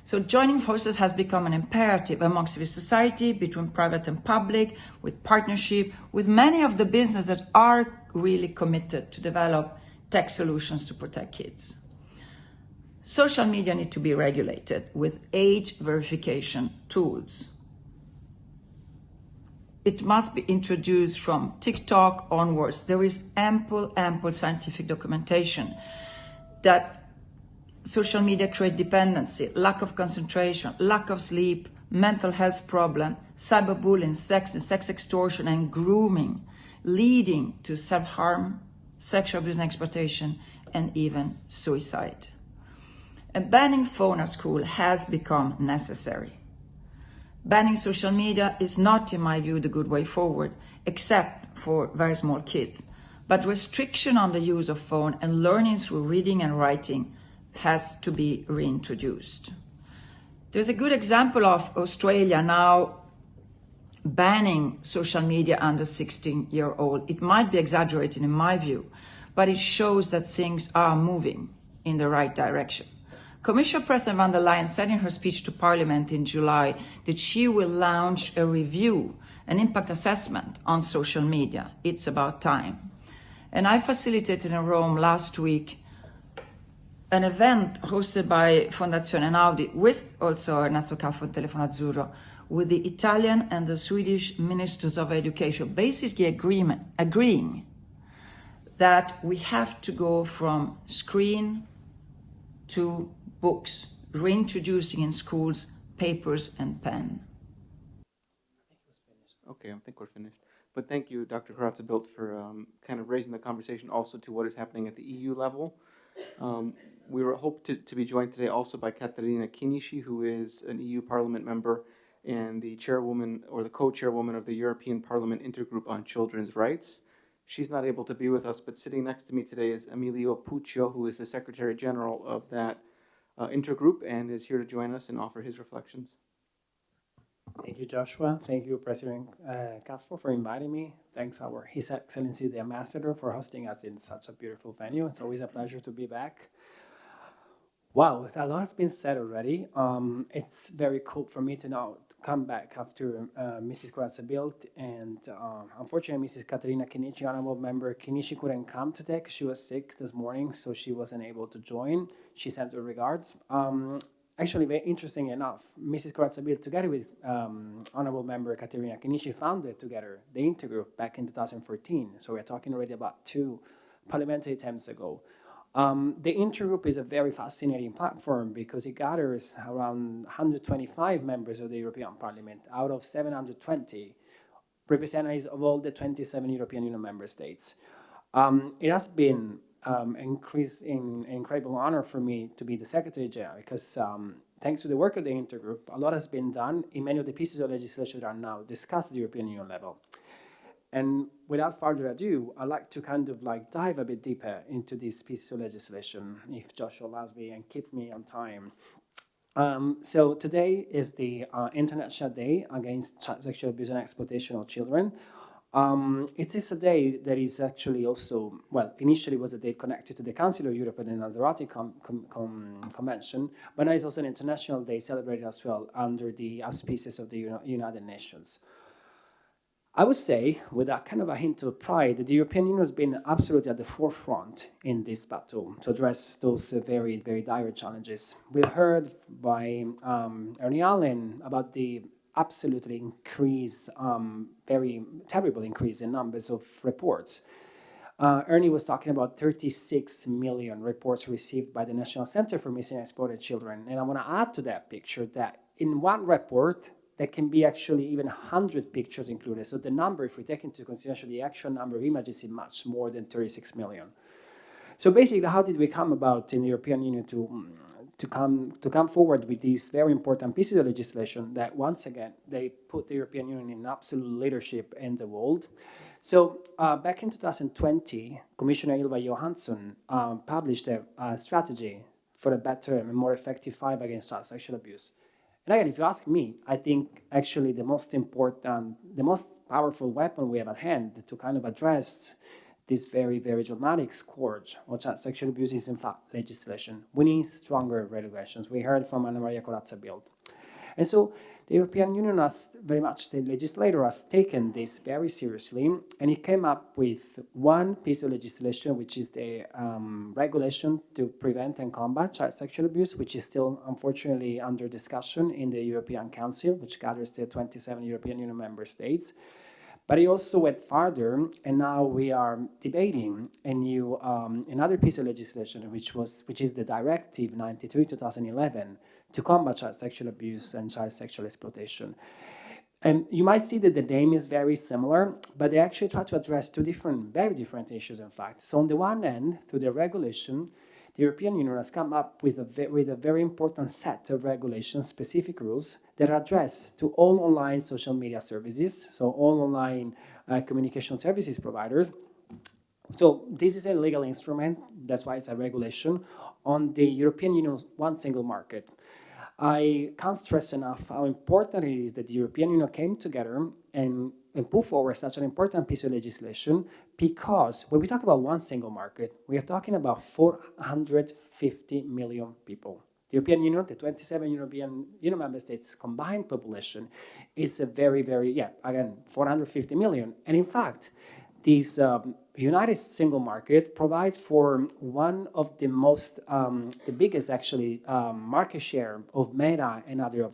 So joining forces has become an imperative among civil society, between private and public, with partnership, with many of the businesses that are really committed to develop tech solutions to protect kids. Social media need to be regulated with age verification tools. It must be introduced from TikTok onwards. There is ample scientific documentation that social media create dependency, lack of concentration, lack of sleep, mental health problem, cyberbullying, sex and sex extortion, and grooming, leading to self-harm, sexual abuse and exploitation, and even suicide. And banning phone at school has become necessary. Banning social media is not, in my view, the good way forward, except for very small kids. But restriction on the use of phone and learning through reading and writing has to be reintroduced. There's a good example of Australia now banning social media under 16-year-old. It might be exaggerated in my view, but it shows that things are moving in the right direction. Commissioner President von der Leyen said in her speech to Parliament in July that she will launch a review, an impact assessment on social media. It's about time. And I facilitated in Rome last week an event hosted by Fondazione Einaudi with also Ernesto Caffo and Telefono Azzurro, with the Italian and the Swedish Ministers of Education, basically agreeing that we have to go from screen to books, reintroducing in schools papers and pen. Okay, I think we're finished. But thank you, Dr. Corazza-Bildt, for kind of raising the conversation also to what is happening at the EU level. We were hoped to be joined today also by Caterina Chinnici, who is an EU Parliament member and the chairwoman or the co-chairwoman of the European Parliament Intergroup on Children's Rights. She's not able to be with us, but sitting next to me today is Emilio Puccio, who is the Secretary General of that intergroup and is here to join us and offer his reflections. Thank you, Joshua. Thank you, President Caffo, for inviting me. Thanks, His Excellency the Ambassador, for hosting us in such a beautiful venue. It's always a pleasure to be back. Wow, a lot has been said already. It's very cool for me to now come back after Mrs. Corazza-Bildt and unfortunately Mrs. Caterina Chinnici, Honorable Member Chinnici, couldn't come today because she was sick this morning, so she wasn't able to join. She sent her regards. Actually, very interesting enough, Mrs. Corazza-Bildt, together with Honorable Member Caterina Chinnici, founded together the Intergroup back in 2014. So we're talking already about two parliamentary attempts ago. The intergroup is a very fascinating platform because it gathers around 125 members of the European Parliament out of 720 representatives of all the 27 European Union member states. It has been incredible honor for me to be the Secretary General because thanks to the work of the intergroup, a lot has been done in many of the pieces of legislation that are now discussed at the European Union level. And without further ado, I'd like to kind of like dive a bit deeper into this piece of legislation, if Joshua allows me and keep me on time. So today is the International Day Against Child Sexual Abuse and Exploitation of Children. It is a day that is actually also, well, initially was a date connected to the Council of Europe and the Lanzarote Convention, but now it's also an international day celebrated as well under the auspices of the United Nations. I would say, with that kind of a hint of pride, that the European Union has been absolutely at the forefront in this battle to address those very, very dire challenges. We heard by Ernie Allen about the absolutely increased, very terrible increase in numbers of reports. Ernie was talking about 36 million reports received by the National Center for Missing and Exploited Children. And I want to add to that picture that in one report, there can be actually even 100 pictures included. So the number, if we take into consideration the actual number of images, is much more than 36 million. So basically, how did we come about in the European Union to come forward with these very important pieces of legislation that, once again, they put the European Union in absolute leadership in the world? So back in 2020, Commissioner Ylva Johansson published a strategy for a better and more effective fight against child sexual abuse. And again, if you ask me, I think actually the most important, the most powerful weapon we have at hand to kind of address this very, very dramatic scourge of child sexual abuse is in fact legislation. We need stronger regulations. We heard from Anna Maria Corazza-Bildt. And so the European Union has very much, the legislator has taken this very seriously, and it came up with one piece of legislation, which is the regulation to prevent and combat child sexual abuse, which is still unfortunately under discussion in the European Council, which gathers the 27 European Union member states. But it also went further, and now we are debating a new another piece of legislation, which is the Directive 93/2011 to combat child sexual abuse and child sexual exploitation. And you might see that the name is very similar, but they actually try to address two very different issues, in fact. So on the one hand, through the regulation, the European Union has come up with a very important set of regulations, specific rules, that are addressed to all online social media services, so all online communication services providers. So this is a legal instrument, that's why it's a regulation, on the European Union's one single market. I can't stress enough how important it is that the European Union came together and put forward such an important piece of legislation, because when we talk about one single market, we are talking about 450 million people. The European Union, the 27 European Union member states combined population is a very, very, again, 450 million. And in fact, this united single market provides for one of the most, the biggest actually market share of Meta and other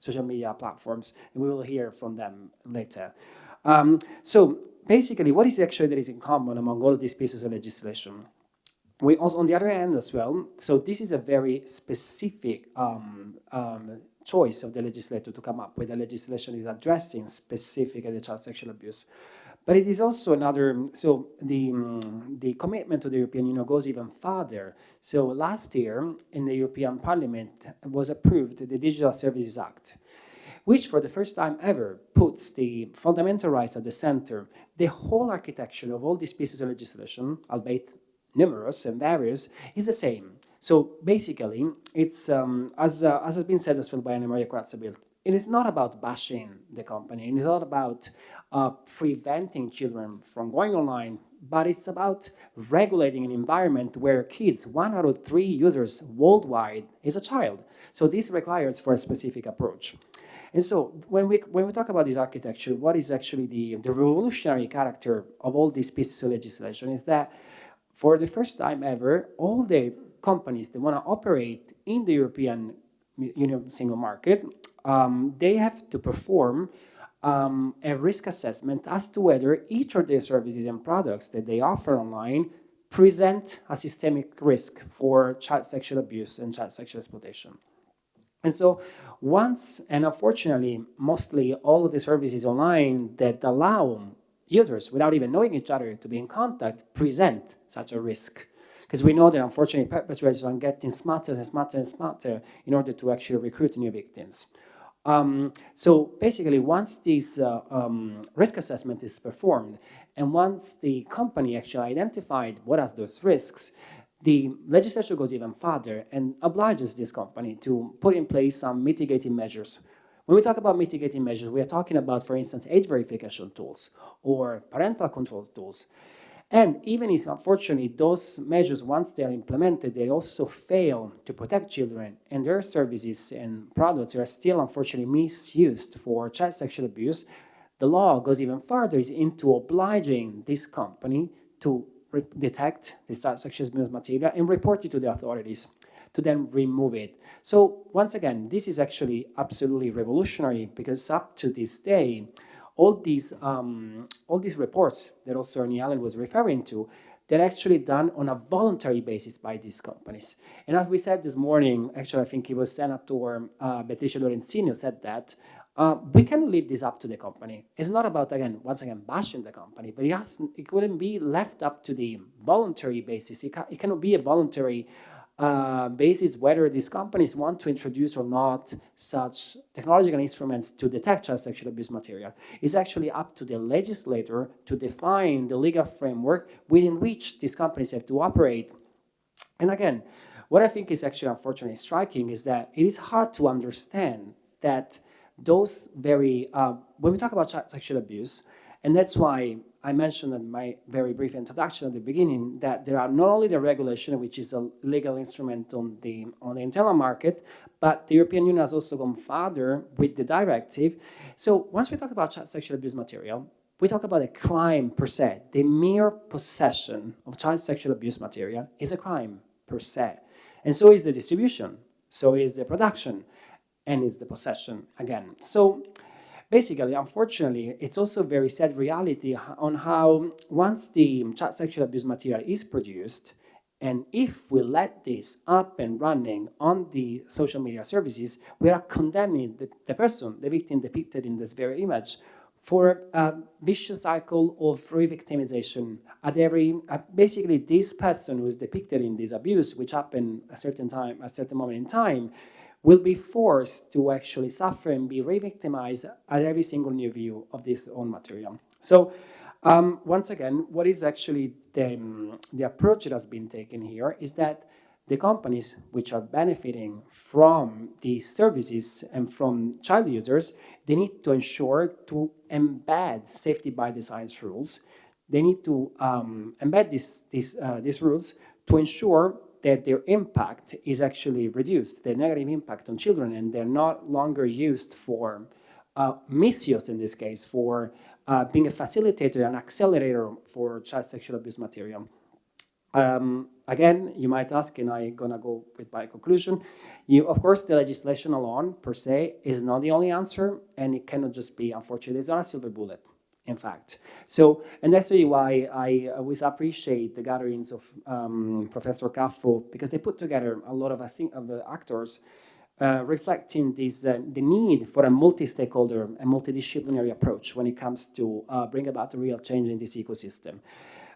social media platforms, and we will hear from them later. So basically, what is actually there is in common among all of these pieces of legislation? We also, on the other hand as well, so this is a very specific choice of the legislator to come up with a legislation that is addressing specifically child sexual abuse. But it is also another, so the commitment to the European Union goes even further. So last year in the European Parliament was approved the Digital Services Act, which for the first time ever puts the fundamental rights at the center. The whole architecture of all these pieces of legislation, albeit numerous and various, is the same. So basically, it's, as has been said as well by Anna Maria Corazza-Bildt, it is not about bashing the company, it is not about preventing children from going online, but it's about regulating an environment where kids, 1 out of 3 users worldwide, is a child. So this requires for a specific approach. And so when we talk about this architecture, what is actually the revolutionary character of all these pieces of legislation is that for the first time ever, all the companies that want to operate in the European Union single market, they have to perform a risk assessment as to whether each of their services and products that they offer online present a systemic risk for child sexual abuse and child sexual exploitation. And so once, and unfortunately, mostly all of the services online that allow users, without even knowing each other, to be in contact, present such a risk. Because we know that unfortunately perpetrators are getting smarter and smarter and smarter in order to actually recruit new victims. So basically, once this risk assessment is performed, and once the company actually identified what are those risks, the legislature goes even further and obliges this company to put in place some mitigating measures. When we talk about mitigating measures, we are talking about, for instance, age verification tools or parental control tools. And even if, unfortunately, those measures, once they are implemented, they also fail to protect children, and their services and products are still, unfortunately, misused for child sexual abuse, the law goes even further into obliging this company to detect this child sexual abuse material and report it to the authorities to then remove it. So once again, this is actually absolutely revolutionary, because up to this day, all these reports that also Ernie Allen was referring to, they're actually done on a voluntary basis by these companies. And as we said this morning, actually, I think it was Senator Beatrice Lorenzini said that, we can leave this up to the company. It's not about, again, once again, bashing the company, but it couldn't be left up to the voluntary basis. It cannot be a voluntary basis whether these companies want to introduce or not such technological instruments to detect child sexual abuse material. It's actually up to the legislator to define the legal framework within which these companies have to operate. And again, what I think is actually unfortunately striking is that it is hard to understand that those very, when we talk about child sexual abuse, and that's why I mentioned in my very brief introduction at the beginning that there are not only the regulation, which is a legal instrument on the internal market, but the European Union has also gone further with the directive. So once we talk about child sexual abuse material, we talk about a crime per se. The mere possession of child sexual abuse material is a crime per se. And so is the distribution, so is the production, and it's the possession again. So basically, unfortunately, it's also a very sad reality on how once the child sexual abuse material is produced, and if we let this up and running on the social media services, we are condemning the person, the victim depicted in this very image, for a vicious cycle of re-victimization at basically this person who is depicted in this abuse, which happened a certain moment in time, will be forced to actually suffer and be re-victimized at every single new view of this own material. So once again, what is actually the approach that has been taken here is that the companies which are benefiting from these services and from child users, they need to ensure to embed safety by design rules. They need to embed these rules to ensure that their impact is actually reduced, the negative impact on children, and they're not longer used for misuse, in this case, for being a facilitator and accelerator for child sexual abuse material. Again, you might ask, and I'm gonna go with my conclusion. Of course, the legislation alone, per se, is not the only answer, and it cannot just be, unfortunately, it's not a silver bullet. In fact. So, and that's really why I always appreciate the gatherings of Professor Caffo, because they put together a lot of, actors reflecting this, the need for a multi-stakeholder and multidisciplinary approach when it comes to bring about a real change in this ecosystem.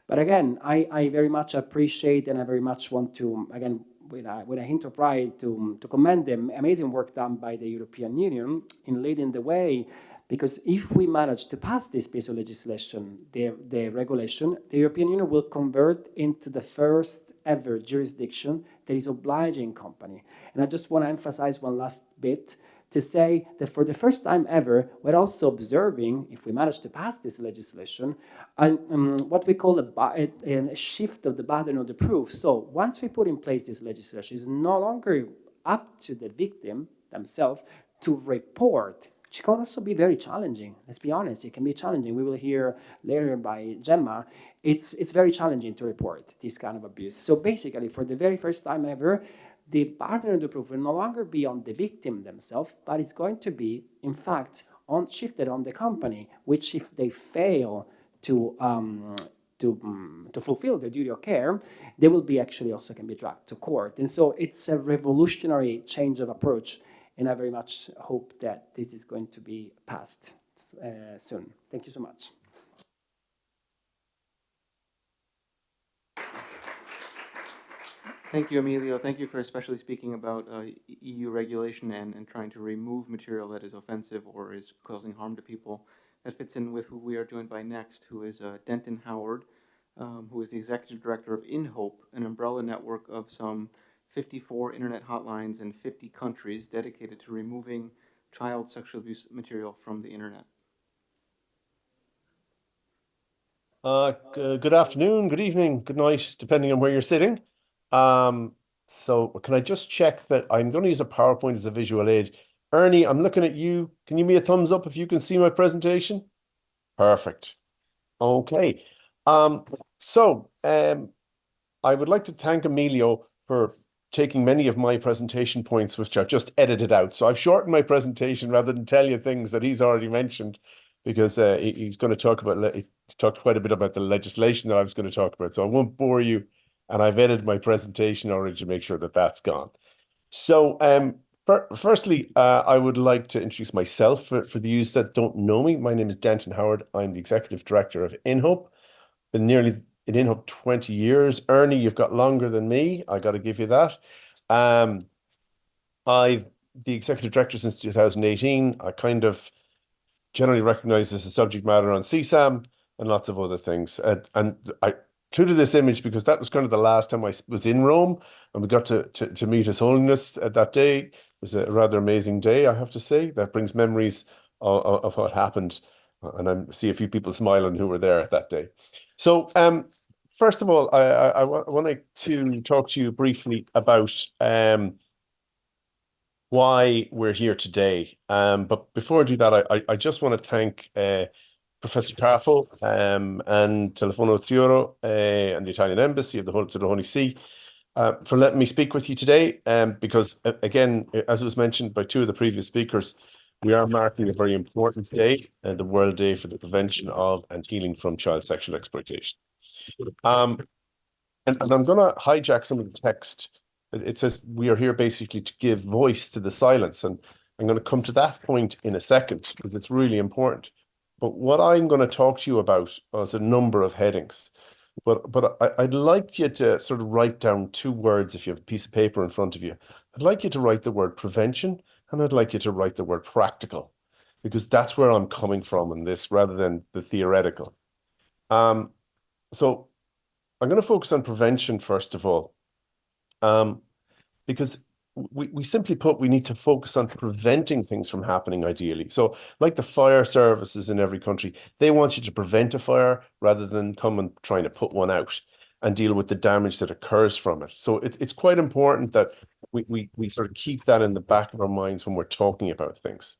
But again, I very much appreciate, and I very much want to, again, with a hint of pride, to commend the amazing work done by the European Union in leading the way. Because if we manage to pass this piece of legislation, the regulation, the European Union will convert into the first ever jurisdiction that is obliging company. And I just want to emphasize one last bit to say that for the first time ever, we're also observing, if we manage to pass this legislation, what we call a shift of the burden of the proof. So once we put in place this legislation, it's no longer up to the victim themselves to report. It can also be very challenging. Let's be honest, it can be challenging. We will hear later by Gemma. It's very challenging to report this kind of abuse. So basically, for the very first time ever, the burden of the proof will no longer be on the victim themselves, but it's going to be, in fact, shifted on the company, which if they fail to fulfill their duty of care, they will be actually also can be dragged to court. And so it's a revolutionary change of approach. And I very much hope that this is going to be passed soon. Thank you so much. Thank you, Emilio. Thank you for especially speaking about EU regulation and trying to remove material that is offensive or is causing harm to people. That fits in with who we are joined by next, who is Denton Howard, who is the Executive Director of InHope, an umbrella network of some 54 internet hotlines in 50 countries dedicated to removing child sexual abuse material from the internet. Good afternoon, good evening, good night, depending on where you're sitting. So can I just check that I'm going to use a PowerPoint as a visual aid? Ernie, I'm looking at you. Can you give me a thumbs up if you can see my presentation? Perfect. Okay. I would like to thank Emilio for taking many of my presentation points, which I've just edited out. So I've shortened my presentation rather than tell you things that he's already mentioned, because he's going to talk about, he talked quite a bit about the legislation that I was going to talk about. So I won't bore you, and I've edited my presentation already to make sure that that's gone. So firstly, I would like to introduce myself for the youths that don't know me. My name is Denton Howard. I'm the Executive Director of InHope. Been nearly in InHope 20 years. Ernie, you've got longer than me. I got to give you that. I've the executive director since 2018. I kind of generally recognize as a subject matter on CSAM and lots of other things. And I included this image because that was kind of the last time I was in Rome, and we got to meet His Holiness that day. It was a rather amazing day, I have to say. That brings memories of what happened. And I see a few people smiling who were there that day. So first of all, I want to talk to you briefly about why we're here today. But before I do that, I just want to thank Professor Carfo and Telefono Fioro and the Italian Embassy of to the Holy See for letting me speak with you today. Because again, as was mentioned by two of the previous speakers, we are marking a very important day, the World Day for the Prevention of and Healing from Child Sexual Exploitation. And I'm going to hijack some of the text. It says we are here basically to give voice to the silence. And I'm going to come to that point in a second because it's really important. But what I'm going to talk to you about is a number of headings. But I'd like you to sort of write down two words if you have a piece of paper in front of you. I'd like you to write the word prevention, and I'd like you to write the word practical, because that's where I'm coming from in this rather than the theoretical. So I'm going to focus on prevention first of all, because we simply put, we need to focus on preventing things from happening ideally. So like the fire services in every country, they want you to prevent a fire rather than come and trying to put one out and deal with the damage that occurs from it. So it's quite important that we sort of keep that in the back of our minds when we're talking about things.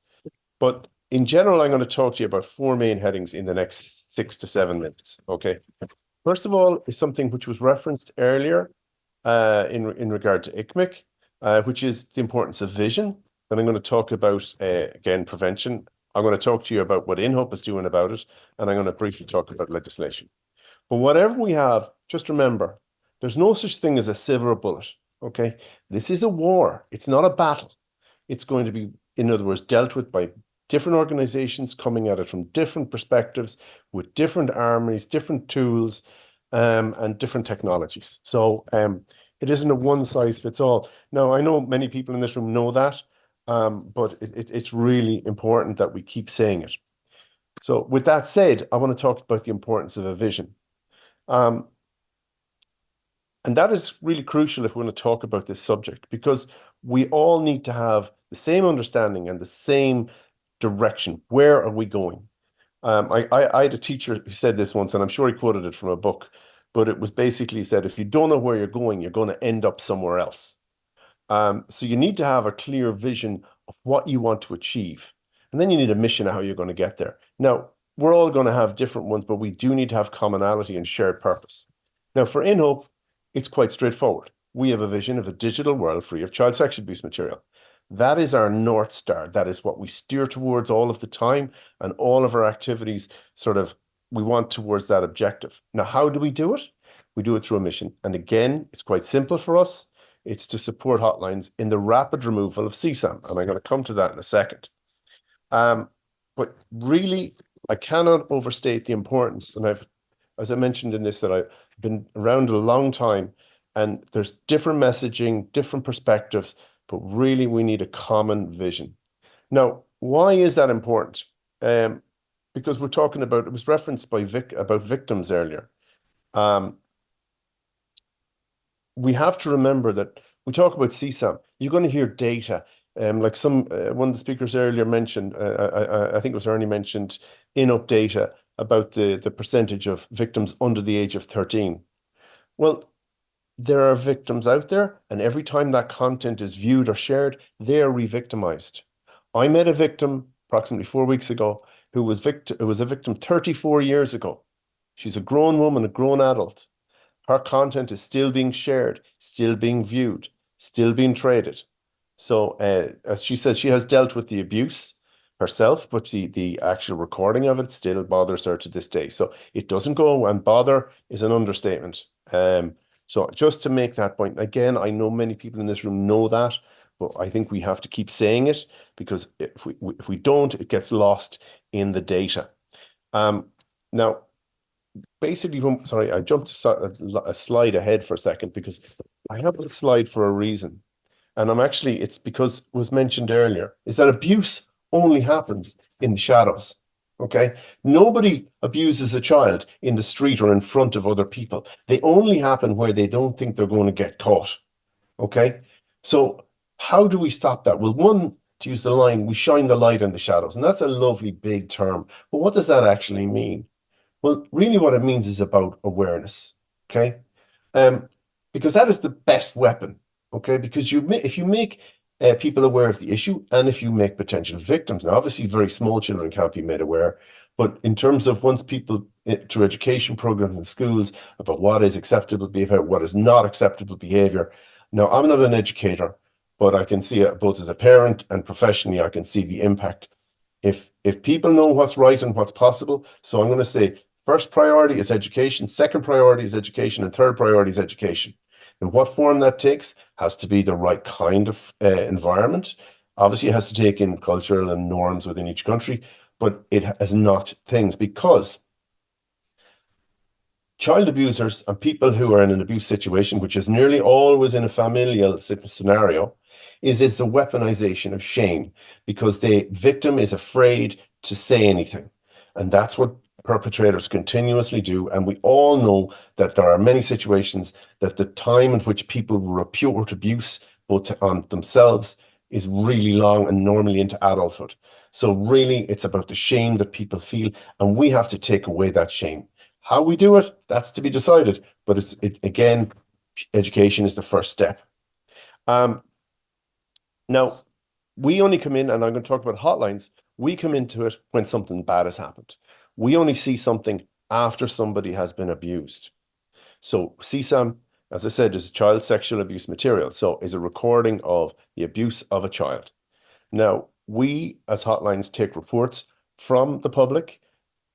But in general, I'm going to talk to you about four main headings in the next 6 to 7 minutes, okay? First of all is something which was referenced earlier in regard to ICMIC, which is the importance of vision. And I'm going to talk about, again, prevention. I'm going to talk to you about what InHope is doing about it, and I'm going to briefly talk about legislation. But whatever we have, just remember, there's no such thing as a silver bullet, okay? This is a war. It's not a battle. It's going to be, in other words, dealt with by different organizations coming at it from different perspectives, with different armies, different tools, and different technologies. So it isn't a one size fits all. Now, I know many people in this room know that, but it's really important that we keep saying it. So with that said, I want to talk about the importance of a vision. And that is really crucial if we want to talk about this subject, because we all need to have the same understanding and the same direction. Where are we going? I had a teacher who said this once, and I'm sure he quoted it from a book, but it was basically said, if you don't know where you're going to end up somewhere else. So you need to have a clear vision of what you want to achieve. And then you need a mission of how you're going to get there. Now, we're all going to have different ones, but we do need to have commonality and shared purpose. Now, for InHope, it's quite straightforward. We have a vision of a digital world free of child sexual abuse material. That is our North Star. That is what we steer towards all of the time, and all of our activities sort of, we want towards that objective. Now, how do we do it? We do it through a mission. And again, it's quite simple for us. It's to support hotlines in the rapid removal of CSAM. And I'm going to come to that in a second. But really, I cannot overstate the importance. And as I mentioned in this, that I've been around a long time, and there's different messaging, different perspectives, but really we need a common vision. Now, why is that important? Because we're talking about, it was referenced by about victims earlier. We have to remember that we talk about CSAM, you're going to hear data. Like one of the speakers earlier mentioned, I think it was Ernie mentioned in-up data about the percentage of victims under the age of 13. Well, there are victims out there, and every time that content is viewed or shared, they are re-victimized. I met a victim approximately 4 weeks ago who was a victim 34 years ago. She's a grown woman, a grown adult. Her content is still being shared, still being viewed, still being traded. So as she says, she has dealt with the abuse herself, but the actual recording of it still bothers her to this day. So it doesn't go, and bother is an understatement. So just to make that point, again, I know many people in this room know that, but I think we have to keep saying it, because if we don't, it gets lost in the data. Now, basically, sorry, I jumped a slide ahead for a second, because I have a slide for a reason. And it's because it was mentioned earlier, is that abuse only happens in the shadows. Okay, nobody abuses a child in the street or in front of other people. They only happen where they don't think they're going to get caught. Okay, so how do we stop that? Well, one, to use the line, we shine the light in the shadows, and that's a lovely big term. But what does that actually mean? Well, really what it means is about awareness. Okay, because that is the best weapon. Okay, because if you make people aware of the issue, and if you make potential victims, now obviously very small children can't be made aware, but in terms of once people through education programs in schools about what is acceptable behavior, what is not acceptable behavior. Now, I'm not an educator, but I can see it both as a parent and professionally, I can see the impact. If people know what's right and what's possible, so I'm going to say first priority is education, second priority is education, and third priority is education. And what form that takes has to be the right kind of environment. Obviously, it has to take in cultural and norms within each country, but it has not things, because child abusers and people who are in an abuse situation, which is nearly always in a familial scenario, it's a weaponization of shame, because the victim is afraid to say anything. And that's what perpetrators continuously do. And we all know that there are many situations that the time in which people report abuse, both on themselves, is really long, and normally into adulthood. So really, it's about the shame that people feel, and we have to take away that shame. How we do it, that's to be decided. But again, education is the first step. Now, we only come in, and I'm going to talk about hotlines, we come into it when something bad has happened. We only see something after somebody has been abused. So CSAM, as I said, is child sexual abuse material. So is a recording of the abuse of a child. Now, we as hotlines take reports from the public,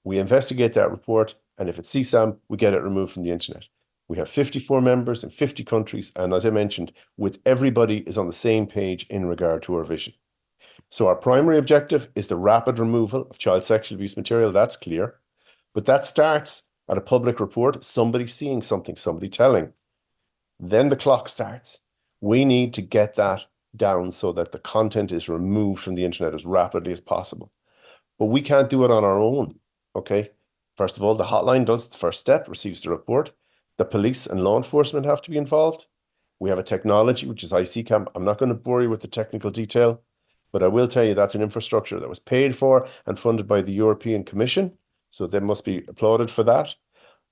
we investigate that report, and if it's CSAM, we get it removed from the internet. We have 54 members in 50 countries, and as I mentioned, with everybody is on the same page in regard to our vision. So our primary objective is the rapid removal of child sexual abuse material, that's clear. But that starts at a public report, somebody seeing something, somebody telling. Then the clock starts. We need to get that down so that the content is removed from the internet as rapidly as possible. But we can't do it on our own, okay? First of all, the hotline does the first step, receives the report. The police and law enforcement have to be involved. We have a technology, which is ICCAM. I'm not going to bore you with the technical detail, but I will tell you that's an infrastructure that was paid for and funded by the European Commission. So they must be applauded for that.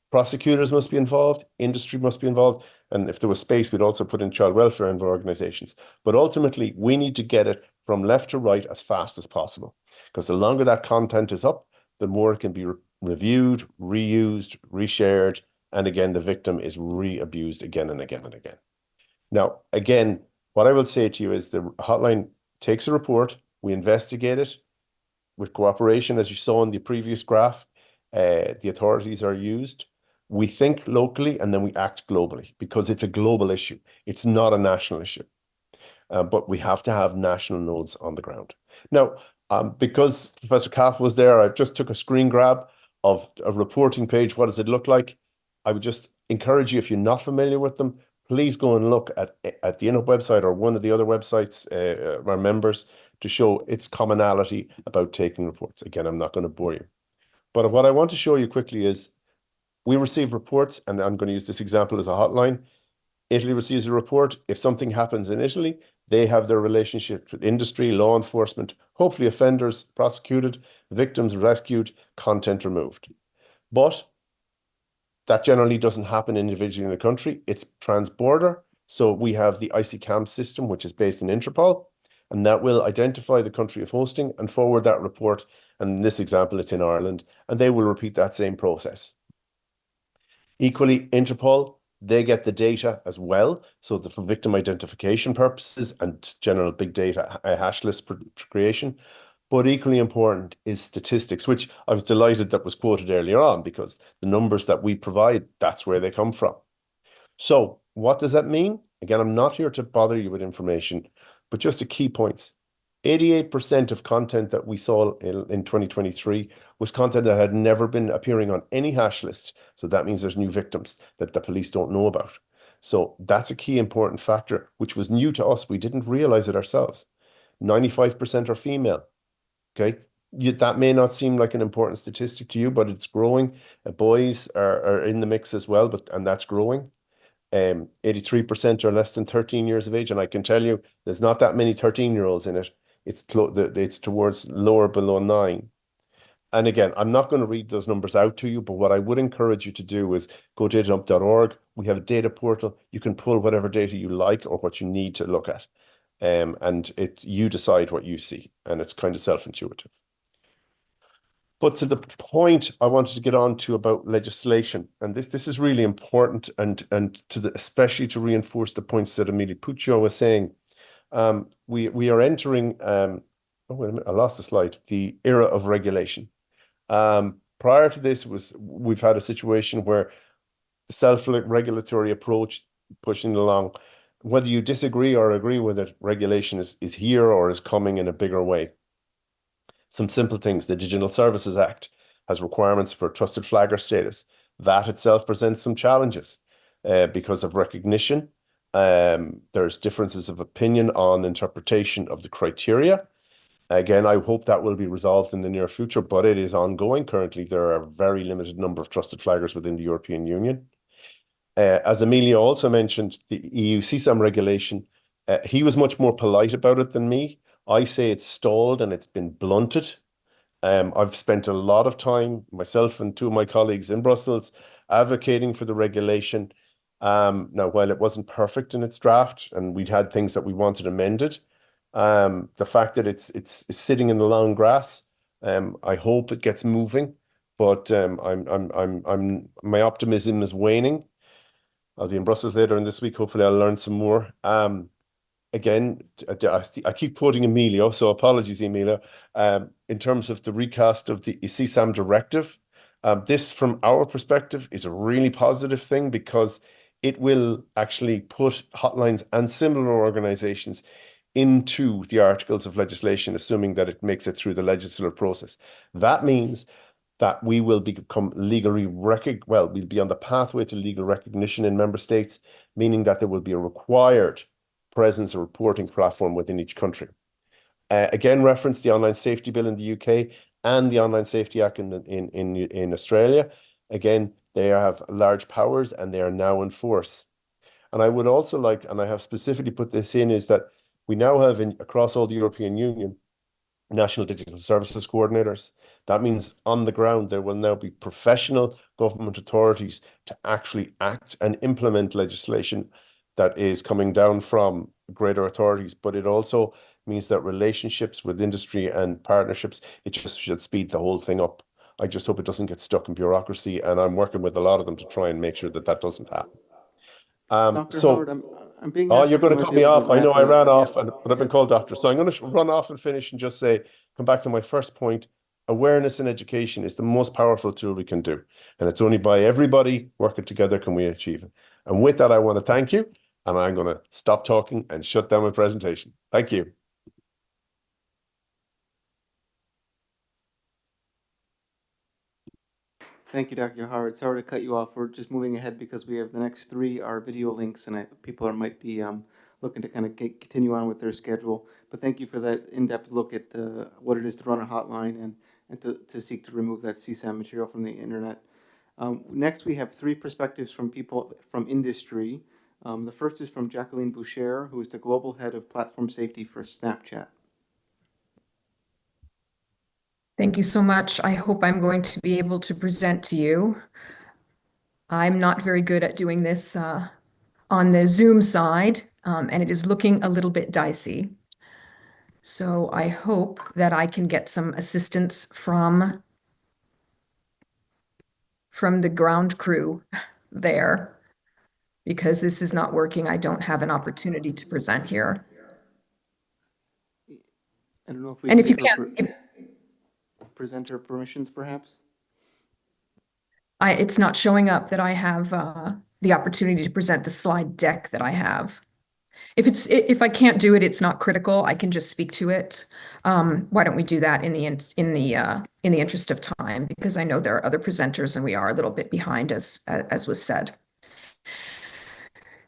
Prosecutors must be involved, industry must be involved, and if there was space, we'd also put in child welfare organizations. But ultimately, we need to get it from left to right as fast as possible, because the longer that content is up, the more it can be reviewed, reused, reshared, and again, the victim is re-abused again and again and again. Now, again, what I will say to you is the hotline takes a report, we investigate it with cooperation, as you saw in the previous graph. The authorities are used. We think locally and then we act globally because it's a global issue. It's not a national issue. But we have to have national nodes on the ground. Now, because Professor Kaff was there, I just took a screen grab of a reporting page. What does it look like? I would just encourage you, if you're not familiar with them, please go and look at the INHOP website or one of the other websites, our members, to show its commonality about taking reports. Again, I'm not going to bore you. But what I want to show you quickly is we receive reports, and I'm going to use this example as a hotline. Italy receives a report. If something happens in Italy, they have their relationship with industry, law enforcement, hopefully offenders prosecuted, victims rescued, content removed. But that generally doesn't happen individually in the country. It's trans-border. So we have the ICCAM system, which is based in Interpol, and that will identify the country of hosting and forward that report. And in this example, it's in Ireland, and they will repeat that same process. Equally, Interpol, they get the data as well. So for victim identification purposes and general big data hash list creation. But equally important is statistics, which I was delighted that was quoted earlier on, because the numbers that we provide, that's where they come from. So what does that mean? Again, I'm not here to bother you with information, but just the key points. 88% of content that we saw in 2023 was content that had never been appearing on any hash list. So that means there's new victims that the police don't know about. So that's a key important factor, which was new to us. We didn't realize it ourselves. 95% are female. Okay, that may not seem like an important statistic to you, but it's growing. Boys are in the mix as well, and that's growing. 83% are less than 13 years of age, and I can tell you there's not that many 13-year-olds in it. It's towards lower below 9. And again, I'm not going to read those numbers out to you, but what I would encourage you to do is go to datadump.org. We have a data portal. You can pull whatever data you like or what you need to look at. And you decide what you see, and it's kind of self-intuitive. But to the point I wanted to get on to about legislation, and this is really important, and especially to reinforce the points that Emilio Puccio was saying. We are entering oh wait a minute, I lost the slide. The era of regulation. Prior to this we've had a situation where the self-regulatory approach pushing along. Whether you disagree or agree with it, regulation is here or is coming in a bigger way. Some simple things. The Digital Services Act has requirements for trusted flagger status. That itself presents some challenges because of recognition. There's differences of opinion on interpretation of the criteria. Again, I hope that will be resolved in the near future, but it is ongoing. Currently, there are a very limited number of trusted flaggers within the European Union. As Emilio also mentioned, the EU CSAM regulation, he was much more polite about it than me. I say it's stalled and it's been blunted. I've spent a lot of time, myself and two of my colleagues in Brussels, advocating for the regulation. Now, while it wasn't perfect in its draft and we'd had things that we wanted amended, the fact that it's sitting in the long grass, I hope it gets moving, but my optimism is waning. I'll be in Brussels later in this week. Hopefully I'll learn some more. Again, I keep quoting Emilio, so apologies, Emilio. In terms of the recast of the CSAM directive, this, from our perspective, is a really positive thing because it will actually put hotlines and similar organizations into the articles of legislation, assuming that it makes it through the legislative process. That means that we will become legally we'll be on the pathway to legal recognition in member states, meaning that there will be a required presence or reporting platform within each country. Again, reference the Online Safety Bill in the UK and the Online Safety Act in Australia. Again, they have large powers and they are now in force. And I would also like, and I have specifically put this in, is that we now have across all the European Union national digital services coordinators. That means on the ground, there will now be professional government authorities to actually act and implement legislation that is coming down from greater authorities. But it also means that relationships with industry and partnerships, it just should speed the whole thing up. I just hope it doesn't get stuck in bureaucracy. And I'm working with a lot of them to try and make sure that that doesn't happen. Dr. Howard, I'm being Oh, asked you're if we going to might cut be me able to off. I know wrap I it up. ran off, Yeah. but I've been called doctor. So I'm going to run off and finish and just say, come back to my first point. Awareness and education is the most powerful tool we can do. And it's only by everybody working together can we achieve it. And with that, I want to thank you. And I'm going to stop talking and shut down my presentation. Thank you. Thank you, Dr. Howard. Sorry to cut you off. We're just moving ahead because we have the next three are video links, and people might be looking to kind of continue on with their schedule. But thank you for that in-depth look at what it is to run a hotline and to seek to remove that CSAM material from the internet. Next, we have three perspectives from people from industry. The first is from Jacqueline Boucher, who is the Global Head of Platform Safety for Snapchat. Thank you so much. I hope I'm going to be able to present to you. I'm not very good at doing this on the Zoom side, and it is looking a little bit dicey. So I hope that I can get some assistance from the ground crew there, because this is not working. I don't have an opportunity to present here. I don't know if we And can if you give her can't, presenter permissions, perhaps. it's not showing up that I have the opportunity to present the slide deck that I have. If I can't do it, it's not critical. I can just speak to it. Why don't we do that in the interest of time? Because I know there are other presenters and we are a little bit behind, as was said.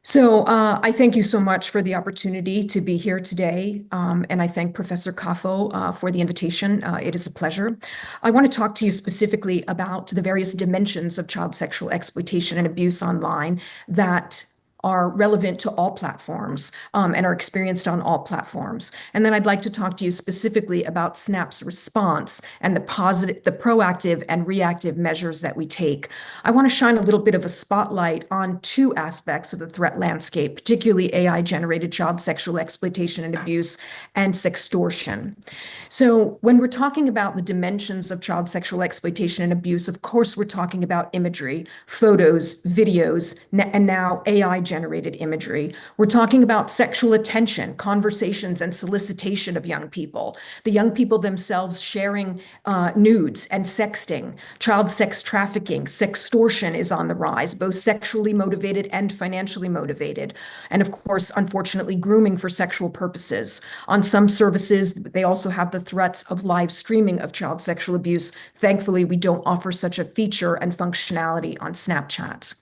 So I thank you so much for the opportunity to be here today, and I thank Professor Caffo for the invitation. It is a pleasure. I want to talk to you specifically about the various dimensions of child sexual exploitation and abuse online that are relevant to all platforms and are experienced on all platforms. And then I'd like to talk to you specifically about Snap's response and the proactive and reactive measures that we take. I want to shine a little bit of a spotlight on two aspects of the threat landscape, particularly AI-generated child sexual exploitation and abuse and sextortion. So when we're talking about the dimensions of child sexual exploitation and abuse, of course, we're talking about imagery, photos, videos, and now AI-generated imagery. We're talking about sexual attention, conversations, and solicitation of young people. The young people themselves sharing nudes and sexting. Child sex trafficking, sextortion is on the rise, both sexually motivated and financially motivated. And of course, unfortunately, grooming for sexual purposes. On some services, they also have the threats of live streaming of child sexual abuse. Thankfully, we don't offer such a feature and functionality on Snapchat.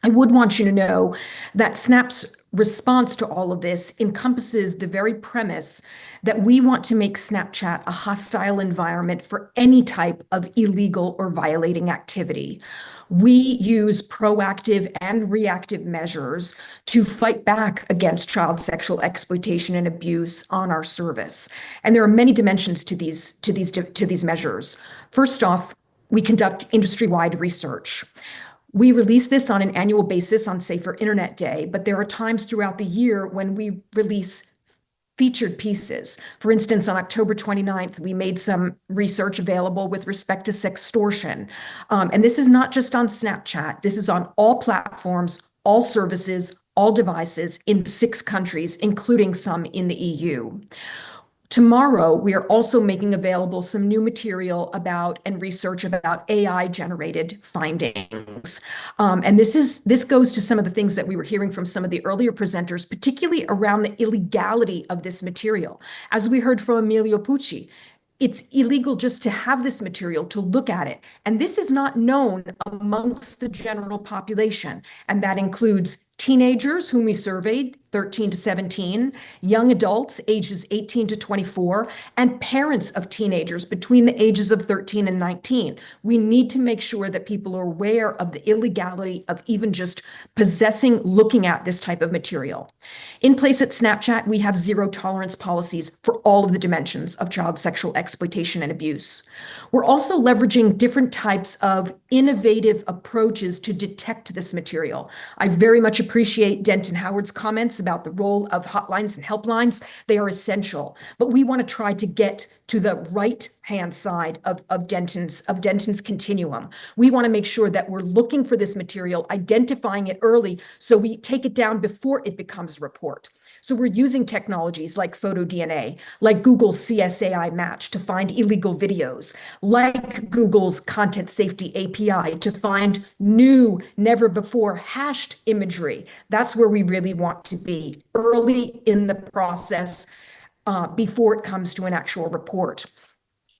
I would want you to know that Snap's response to all of this encompasses the very premise that we want to make Snapchat a hostile environment for any type of illegal or violating activity. We use proactive and reactive measures to fight back against child sexual exploitation and abuse on our service. And there are many dimensions to these measures. First off, we conduct industry-wide research. We release this on an annual basis on Safer Internet Day, but there are times throughout the year when we release featured pieces. For instance, on October 29th, we made some research available with respect to sextortion. And this is not just on Snapchat. This is on all platforms, all services, all devices in 6 countries, including some in the EU. Tomorrow, we are also making available some new material about and research about AI-generated findings. And this goes to some of the things that we were hearing from some of the earlier presenters, particularly around the illegality of this material. As we heard from Emilio Pucci, it's illegal just to have this material, to look at it. And this is not known amongst the general population. And that includes teenagers whom we surveyed, 13 to 17, young adults, ages 18 to 24, and parents of teenagers between the ages of 13 and 19. We need to make sure that people are aware of the illegality of even just possessing, looking at this type of material. In place at Snapchat, we have zero tolerance policies for all of the dimensions of child sexual exploitation and abuse. We're also leveraging different types of innovative approaches to detect this material. I very much appreciate Denton Howard's comments about the role of hotlines and helplines. They are essential, but we want to try to get to the right-hand side of Denton's continuum. We want to make sure that we're looking for this material, identifying it early, so we take it down before it becomes a report. So we're using technologies like PhotoDNA, like Google's CSAI match to find illegal videos, like Google's Content Safety API to find new, never before hashed imagery. That's where we really want to be, early in the process, before it comes to an actual report.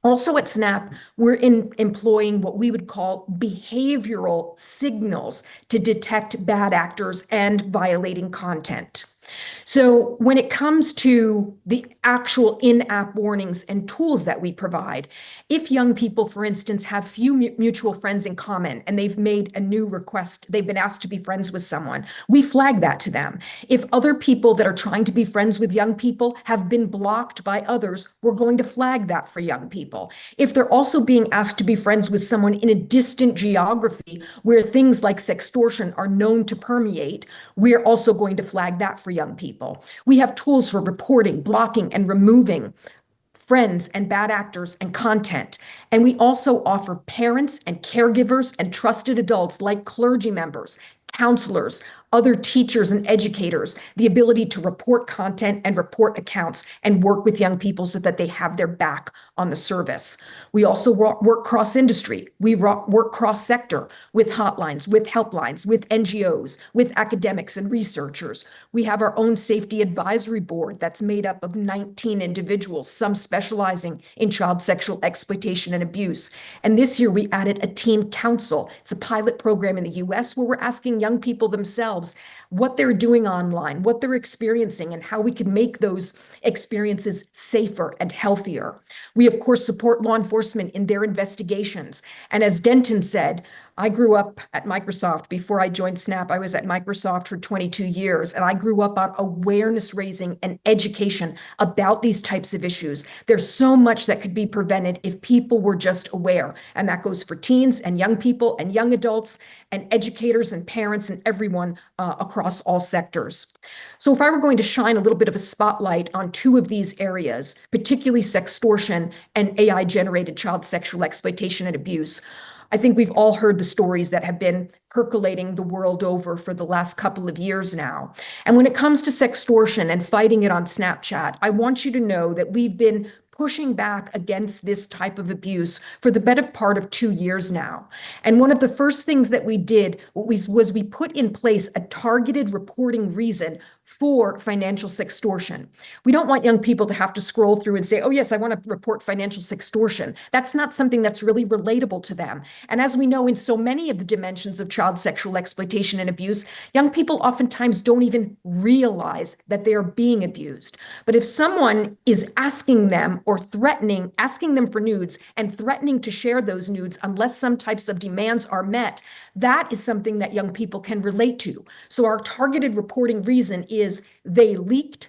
Also at SNAP, we're employing what we would call behavioral signals to detect bad actors and violating content. So when it comes to the actual in-app warnings and tools that we provide, if young people, for instance, have few mutual friends in common and they've made a new request, they've been asked to be friends with someone, we flag that to them. If other people that are trying to be friends with young people have been blocked by others, we're going to flag that for young people. If they're also being asked to be friends with someone in a distant geography where things like sextortion are known to permeate, we're also going to flag that for young people. We have tools for reporting, blocking, and removing friends and bad actors and content. And we also offer parents and caregivers and trusted adults like clergy members, counselors, other teachers and educators, the ability to report content and report accounts and work with young people so that they have their back on the service. We also work cross-industry. We work cross-sector with hotlines, with helplines, with NGOs, with academics and researchers. We have our own safety advisory board that's made up of 19 individuals, some specializing in child sexual exploitation and abuse. And this year we added a teen council. It's a pilot program in the US where we're asking young people themselves what they're doing online, what they're experiencing, and how we can make those experiences safer and healthier. We, of course, support law enforcement in their investigations. And as Denton said, I grew up at Microsoft. Before I joined SNAP, I was at Microsoft for 22 years, and I grew up on awareness raising and education about these types of issues. There's so much that could be prevented if people were just aware, and that goes for teens and young people and young adults and educators and parents and everyone across all sectors. So if I were going to shine a little bit of a spotlight on two of these areas, particularly sextortion and AI-generated child sexual exploitation and abuse, I think we've all heard the stories that have been percolating the world over for the last couple of years now. And when it comes to sextortion and fighting it on Snapchat, I want you to know that we've been pushing back against this type of abuse for the better part of 2 years now. And one of the first things that we did was we put in place a targeted reporting reason for financial sextortion. We don't want young people to have to scroll through and say, oh yes, I want to report financial sextortion. That's not something that's really relatable to them. And as we know, in so many of the dimensions of child sexual exploitation and abuse, young people oftentimes don't even realize that they are being abused. But if someone is asking them or asking them for nudes and threatening to share those nudes unless some types of demands are met, that is something that young people can relate to. So our targeted reporting reason is they leaked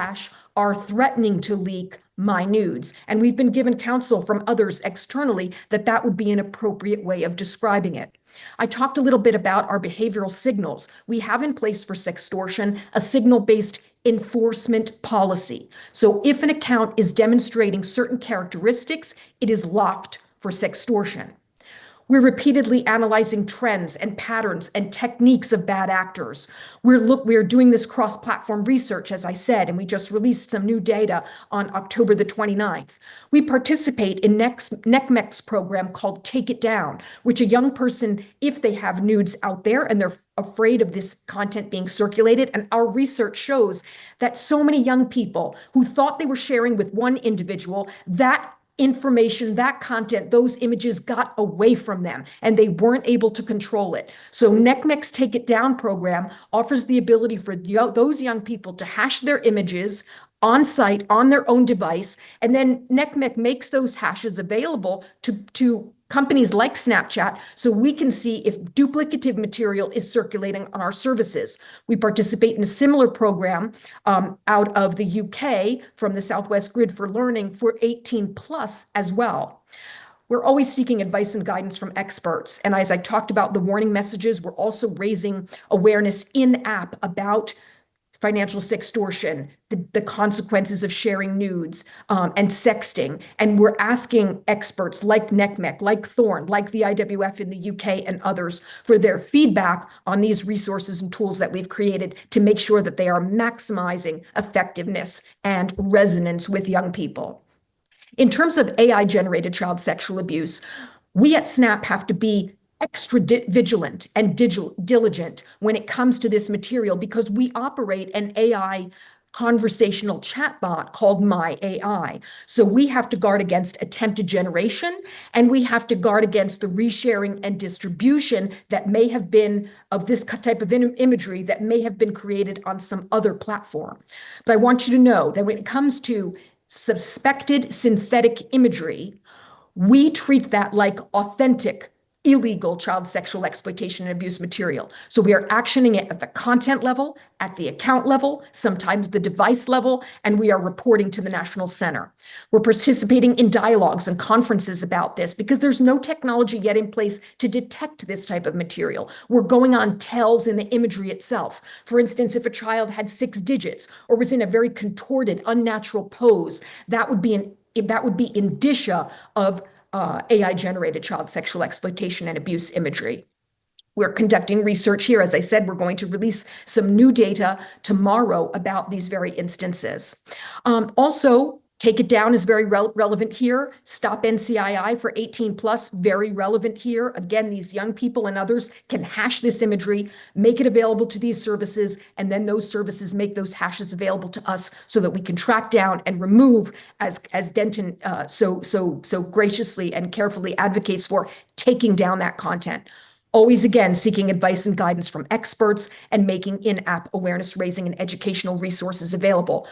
/ are threatening to leak my nudes. And we've been given counsel from others externally that that would be an appropriate way of describing it. I talked a little bit about our behavioral signals. We have in place for sextortion a signal-based enforcement policy. So if an account is demonstrating certain characteristics, it is locked for sextortion. We're repeatedly analyzing trends and patterns and techniques of bad actors. We're doing this cross-platform research, as I said, and we just released some new data on October the 29th. We participate in NECMEC's program called Take It Down, which a young person, if they have nudes out there and they're afraid of this content being circulated, and our research shows that so many young people who thought they were sharing with one individual, that information, that content, those images got away from them and they weren't able to control it. So NECMEC's Take It Down program offers the ability for those young people to hash their images on site, on their own device, and then NECMEC makes those hashes available to companies like Snapchat so we can see if duplicative material is circulating on our services. We participate in a similar program out of the UK from the Southwest Grid for Learning for 18 plus as well. We're always seeking advice and guidance from experts. And as I talked about the warning messages, we're also raising awareness in-app about financial sextortion, the consequences of sharing nudes, and sexting. And we're asking experts like NCMEC, like Thorne, like the IWF in the UK and others for their feedback on these resources and tools that we've created to make sure that they are maximizing effectiveness and resonance with young people. In terms of AI-generated child sexual abuse, we at SNAP have to be extra vigilant and diligent when it comes to this material because we operate an AI conversational chatbot called My AI. So we have to guard against attempted generation, and we have to guard against the resharing and distribution that may have been of this type of imagery that may have been created on some other platform. But I want you to know that when it comes to suspected synthetic imagery, we treat that like authentic illegal child sexual exploitation and abuse material. So we are actioning it at the content level, at the account level, sometimes the device level, and we are reporting to the National Center. We're participating in dialogues and conferences about this because there's no technology yet in place to detect this type of material. We're going on tells in the imagery itself. For instance, if a child had 6 digits or was in a very contorted, unnatural pose, that would be indicia of AI-generated child sexual exploitation and abuse imagery. We're conducting research here. As I said, we're going to release some new data tomorrow about these very instances. Also, Take It Down is very relevant here. Stop NCII for 18 plus, very relevant here. Again, these young people and others can hash this imagery, make it available to these services, and then those services make those hashes available to us so that we can track down and remove, as Denton so graciously and carefully advocates for, taking down that content. Always, again, seeking advice and guidance from experts and making in-app awareness raising and educational resources available.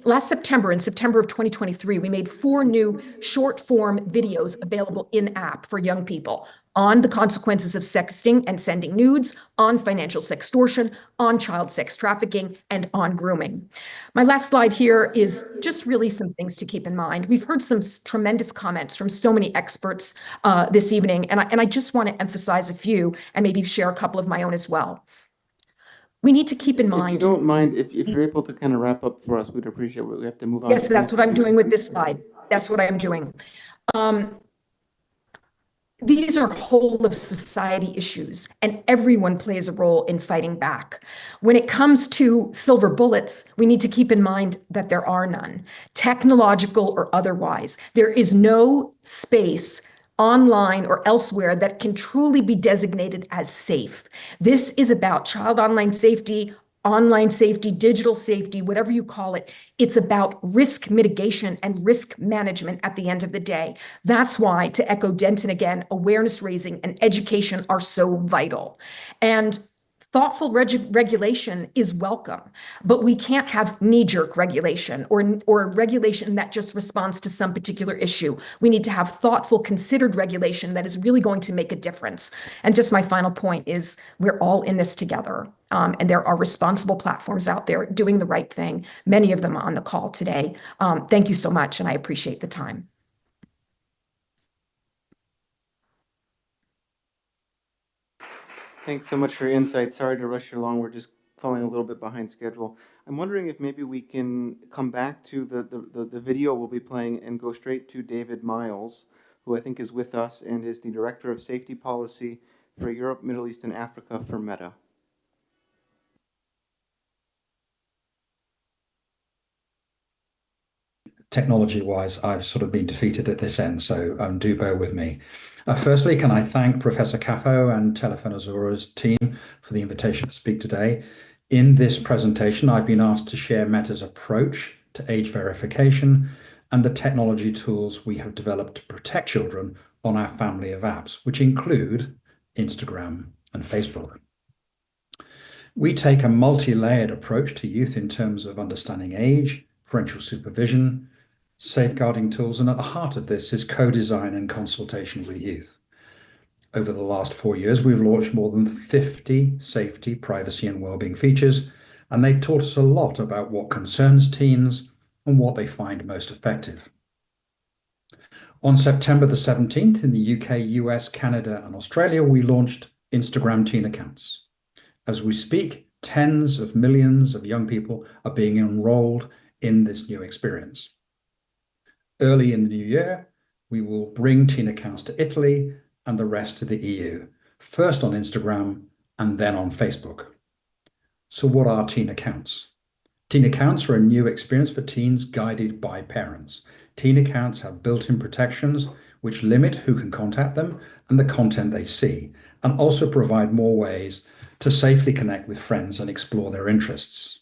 Last September, in September of 2023, we made 4 new short-form videos available in-app for young people on the consequences of sexting and sending nudes, on financial sextortion, on child sex trafficking, and on grooming. My last slide here is just really some things to keep in mind. We've heard some tremendous comments from so many experts this evening, and I just want to emphasize a few and maybe share a couple of my own as well. We need to keep in mind. If you don't mind, if you're able to kind of wrap up for us, we'd appreciate it. We have to move on. Yes, that's what I'm doing with this slide. That's what I'm doing. These are whole of society issues, and everyone plays a role in fighting back. When it comes to silver bullets, we need to keep in mind that there are none, technological or otherwise. There is no space online or elsewhere that can truly be designated as safe. This is about child online safety, digital safety, whatever you call it. It's about risk mitigation and risk management at the end of the day. That's why, to echo Denton again, awareness raising and education are so vital. And thoughtful regulation is welcome, but we can't have knee-jerk regulation or regulation that just responds to some particular issue. We need to have thoughtful, considered regulation that is really going to make a difference. And just my final point is we're all in this together. And there are responsible platforms out there doing the right thing, many of them on the call today. Thank you so much, and I appreciate the time. Thanks so much for your insight. Sorry to rush you along. We're just falling a little bit behind schedule. I'm wondering if maybe we can come back to the video we'll be playing and go straight to David Miles, who I think is with us and is the Director of Safety Policy for Europe, Middle East, and Africa for Meta. Technology-wise, I've sort of been defeated at this end, so do bear with me. Firstly, can I thank Professor Caffo and Telephone Azura's team for the invitation to speak today. In this presentation, I've been asked to share Meta's approach to age verification and the technology tools we have developed to protect children on our family of apps, which include Instagram and Facebook. We take a multi-layered approach to youth in terms of understanding age, parental supervision, safeguarding tools, and at the heart of this is co-design and consultation with youth. Over the last 4 years, we've launched more than 50 safety, privacy, and wellbeing features, and they've taught us a lot about what concerns teens and what they find most effective. On September the 17th, in the UK, US, Canada, and Australia, we launched Instagram teen accounts. As we speak, Tens of millions of young people are being enrolled in this new experience. Early in the new year, we will bring teen accounts to Italy and the rest to the EU, first on Instagram and then on Facebook. So what are teen accounts? Teen accounts are a new experience for teens guided by parents. Teen accounts have built-in protections which limit who can contact them and the content they see, and also provide more ways to safely connect with friends and explore their interests.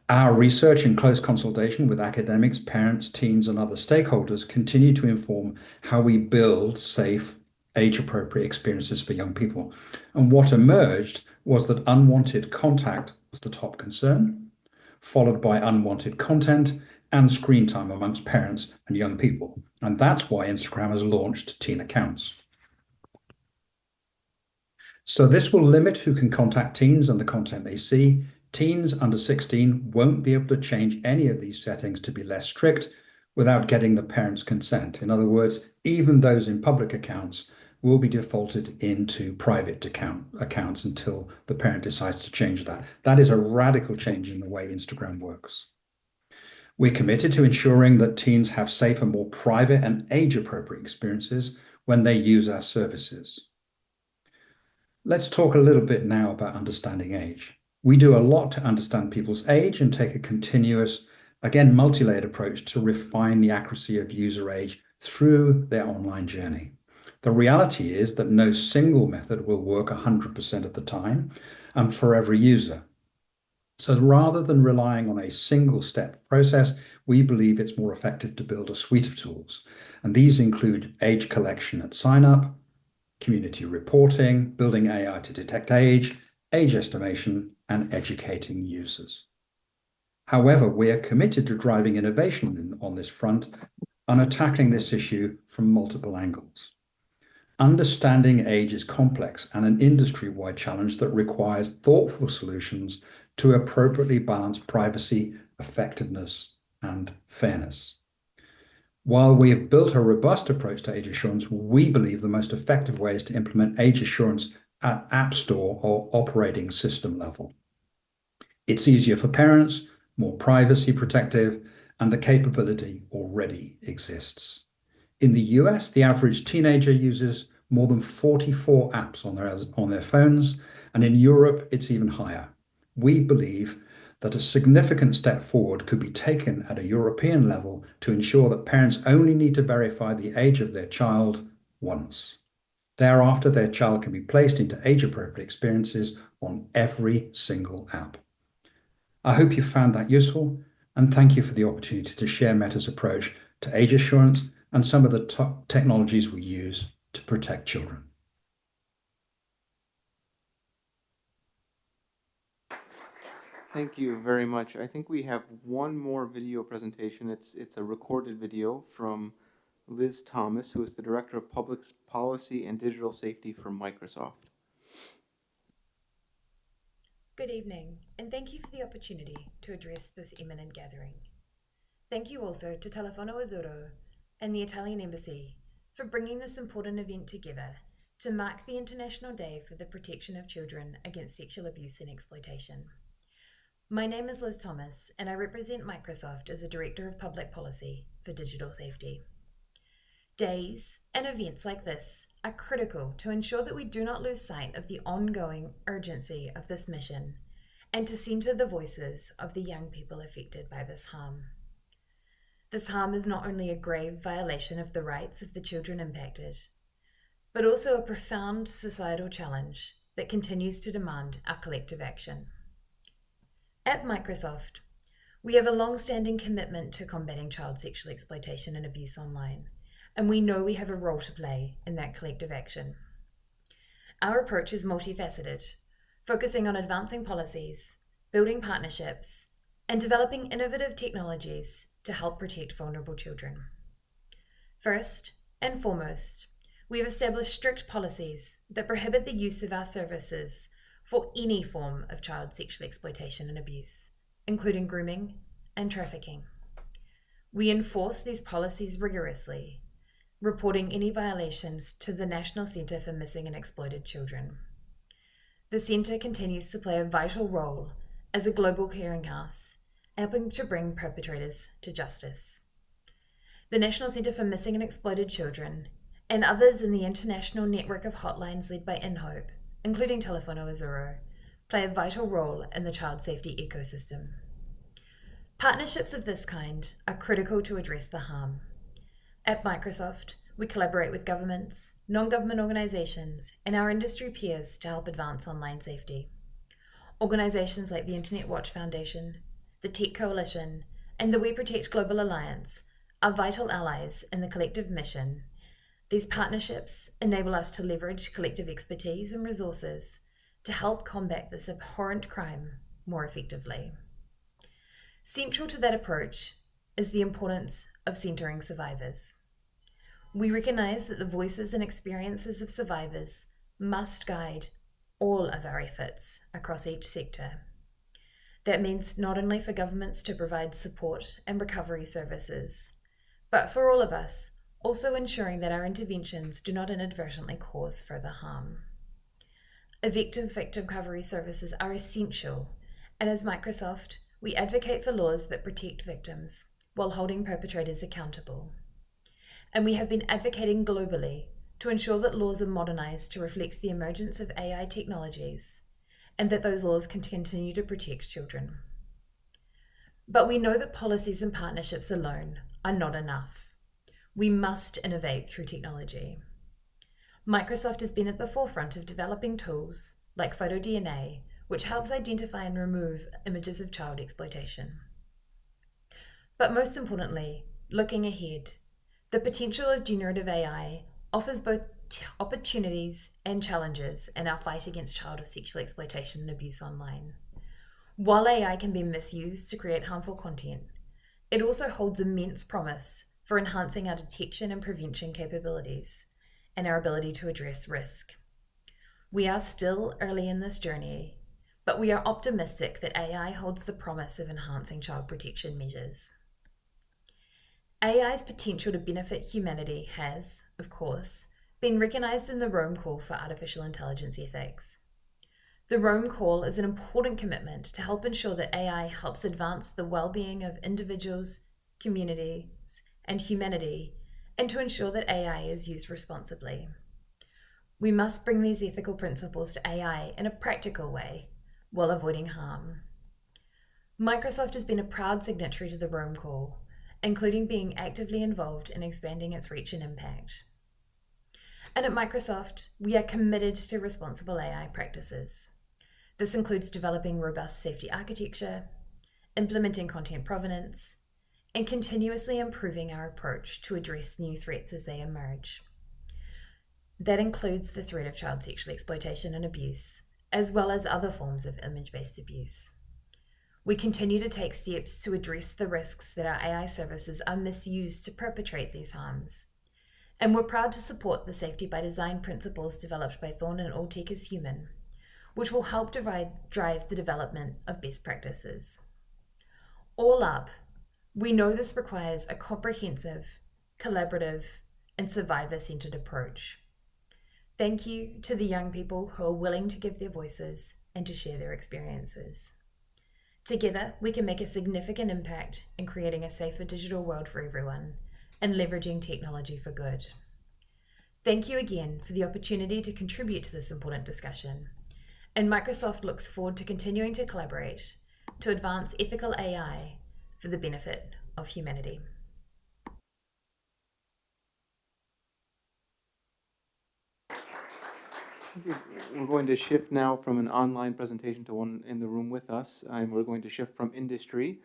Our research in close consultation with academics, parents, teens, and other stakeholders continue to inform how we build safe, age-appropriate experiences for young people. And what emerged was that unwanted contact was the top concern, followed by unwanted content and screen time amongst parents and young people. And that's why Instagram has launched teen accounts. So this will limit who can contact teens and the content they see. Teens under 16 won't be able to change any of these settings to be less strict without getting the parents' consent. In other words, even those in public accounts will be defaulted into private accounts until the parent decides to change that. That is a radical change in the way Instagram works. We're committed to ensuring that teens have safer, more private and age-appropriate experiences when they use our services. Let's talk a little bit now about understanding age. We do a lot to understand people's age and take a continuous, again, multi-layered approach to refine the accuracy of user age through their online journey. The reality is that no single method will work 100% of the time and for every user. So rather than relying on a single step process, we believe it's more effective to build a suite of tools. And these include age collection at sign up, community reporting, building AI to detect age estimation, and educating users. However, we are committed to driving innovation on this front and are tackling this issue from multiple angles. Understanding age is complex and an industry-wide challenge that requires thoughtful solutions to appropriately balance privacy, effectiveness, and fairness. While we have built a robust approach to age assurance, we believe the most effective way is to implement age assurance at App Store or operating system level. It's easier for parents, more privacy protective, and the capability already exists. In the US, the average teenager uses more than 44 apps on their phones, and in Europe, it's even higher. We believe that a significant step forward could be taken at a European level to ensure that parents only need to verify the age of their child once. Thereafter, their child can be placed into age-appropriate experiences on every single app. I hope you found that useful, and thank you for the opportunity to share Meta's approach to age assurance and some of the top technologies we use to protect children. Thank you very much. I think we have one more video presentation. It's a recorded video from Liz Thomas, who is the Director of Public Policy and Digital Safety for Microsoft. Good evening, and thank you for the opportunity to address this eminent gathering. Thank you also to Telefono Azzurro and the Italian Embassy for bringing this important event together to mark the International Day for the Protection of Children Against Sexual Abuse and Exploitation. My name is Liz Thomas, and I represent Microsoft as a Director of Public Policy for Digital Safety. Days and events like this are critical to ensure that we do not lose sight of the ongoing urgency of this mission and to centre the voices of the young people affected by this harm. This harm is not only a grave violation of the rights of the children impacted, but also a profound societal challenge that continues to demand our collective action. At Microsoft, we have a long-standing commitment to combating child sexual exploitation and abuse online, and we know we have a role to play in that collective action. Our approach is multifaceted, focusing on advancing policies, building partnerships, and developing innovative technologies to help protect vulnerable children. First and foremost, we have established strict policies that prohibit the use of our services for any form of child sexual exploitation and abuse, including grooming and trafficking. We enforce these policies rigorously, reporting any violations to the National Centre for Missing and Exploited Children. the Centre continues to play a vital role as a global clearinghouse, helping to bring perpetrators to justice. The National Centre for Missing and Exploited Children and others in the international network of hotlines led by InHope, including Telefono Azuro, play a vital role in the child safety ecosystem. Partnerships of this kind are critical to address the harm. At Microsoft, we collaborate with governments, non-government organisations, and our industry peers to help advance online safety. Organisations like the Internet Watch Foundation, the Tech Coalition, and the We Protect Global Alliance are vital allies in the collective mission. These partnerships enable us to leverage collective expertise and resources to help combat this abhorrent crime more effectively. Central to that approach is the importance of centering survivors. We recognise that the voices and experiences of survivors must guide all of our efforts across each sector. That means not only for governments to provide support and recovery services, but for all of us, also ensuring that our interventions do not inadvertently cause further harm. Effective victim recovery services are essential, and as Microsoft, we advocate for laws that protect victims while holding perpetrators accountable. And we have been advocating globally to ensure that laws are modernised to reflect the emergence of AI technologies and that those laws can continue to protect children. But we know that policies and partnerships alone are not enough. We must innovate through technology. Microsoft has been at the forefront of developing tools like PhotoDNA, which helps identify and remove images of child exploitation. But most importantly, looking ahead, the potential of generative AI offers both opportunities and challenges in our fight against child sexual exploitation and abuse online. While AI can be misused to create harmful content, it also holds immense promise for enhancing our detection and prevention capabilities and our ability to address risk. We are still early in this journey, but we are optimistic that AI holds the promise of enhancing child protection measures. AI's potential to benefit humanity has, of course, been recognised in the Rome Call for Artificial Intelligence Ethics. The Rome Call is an important commitment to help ensure that AI helps advance the well-being of individuals, communities, and humanity, and to ensure that AI is used responsibly. We must bring these ethical principles to AI in a practical way while avoiding harm. Microsoft has been a proud signatory to the Rome Call, including being actively involved in expanding its reach and impact. And at Microsoft, we are committed to responsible AI practices. This includes developing robust safety architecture, implementing content provenance, and continuously improving our approach to address new threats as they emerge. That includes the threat of child sexual exploitation and abuse, as well as other forms of image-based abuse. We continue to take steps to address the risks that our AI services are misused to perpetrate these harms. And we're proud to support the safety by design principles developed by Thorn and All Tech is Human, which will help drive the development of best practices. All up, we know this requires a comprehensive, collaborative, and survivor-centered approach. Thank you to the young people who are willing to give their voices and to share their experiences. Together, we can make a significant impact in creating a safer digital world for everyone and leveraging technology for good. Thank you again for the opportunity to contribute to this important discussion. And Microsoft looks forward to continuing to collaborate to advance ethical AI for the benefit of humanity. We're going to shift now from an online presentation to one in the room with us, and we're going to shift from industry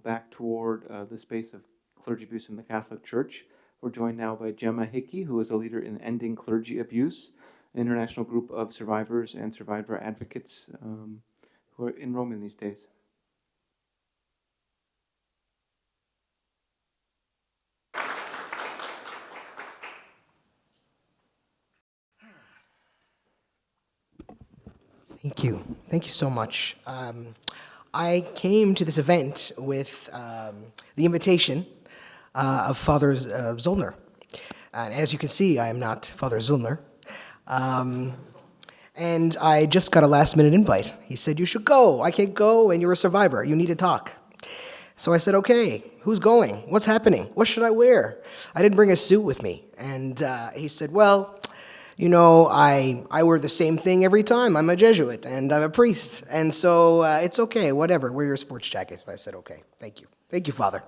back toward the space of clergy abuse in the Catholic Church. We're joined now by Gemma Hickey, who is a leader in Ending Clergy Abuse, an international group of survivors and survivor advocates who are in Rome in these days. Thank you. Thank you so much. I came to this event with the invitation of Father Zollner. And as you can see, I am not Father Zollner. And I just got a last-minute invite. He said, "You should go. I can't go, and you're a survivor. You need to talk." So I said, "Okay, who's going? What's happening? What should I wear?" I didn't bring a suit with me. And he said, "Well, you know, I wear the same thing every time. I'm a Jesuit, and I'm a priest. And so it's okay, whatever. Wear your sports jacket." I said, "Okay, thank you. Thank you, Father."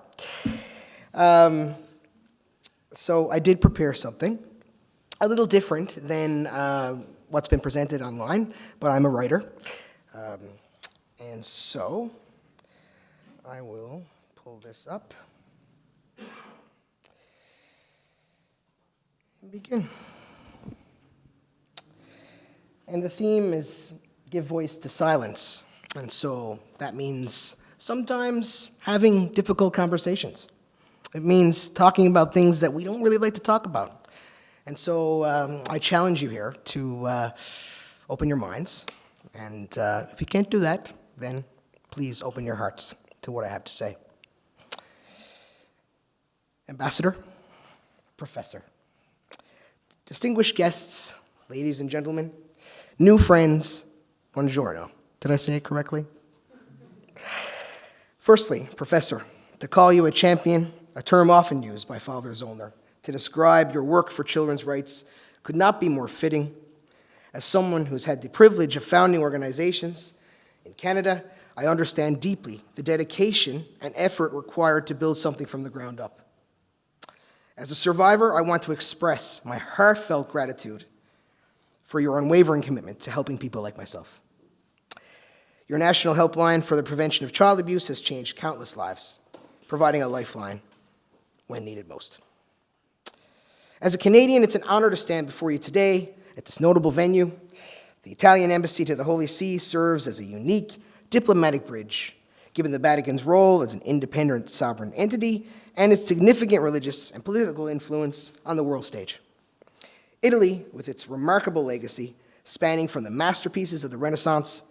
So I did prepare something a little different than what's been presented online, but I'm a writer. And so I will pull this up and begin. And the theme is give voice to silence. And so that means sometimes having difficult conversations. It means talking about things that we don't really like to talk about. And so I challenge you here to open your minds. And if you can't do that, then please open your hearts to what I have to say. Ambassador, Professor, distinguished guests, ladies and gentlemen, new friends, buongiorno. Did I say it correctly? Firstly, Professor, to call you a champion, a term often used by Father Zollner to describe your work for children's rights, could not be more fitting. As someone who's had the privilege of founding organizations in Canada, I understand deeply the dedication and effort required to build something from the ground up. As a survivor, I want to express my heartfelt gratitude for your unwavering commitment to helping people like myself. Your national helpline for the prevention of child abuse has changed countless lives, providing a lifeline when needed most. As a Canadian, it's an honor to stand before you today at this notable venue. The Italian Embassy to the Holy See serves as a unique diplomatic bridge, given the Vatican's role as an independent sovereign entity and its significant religious and political influence on the world stage. Italy, with its remarkable legacy, spanning from the masterpieces of the Renaissance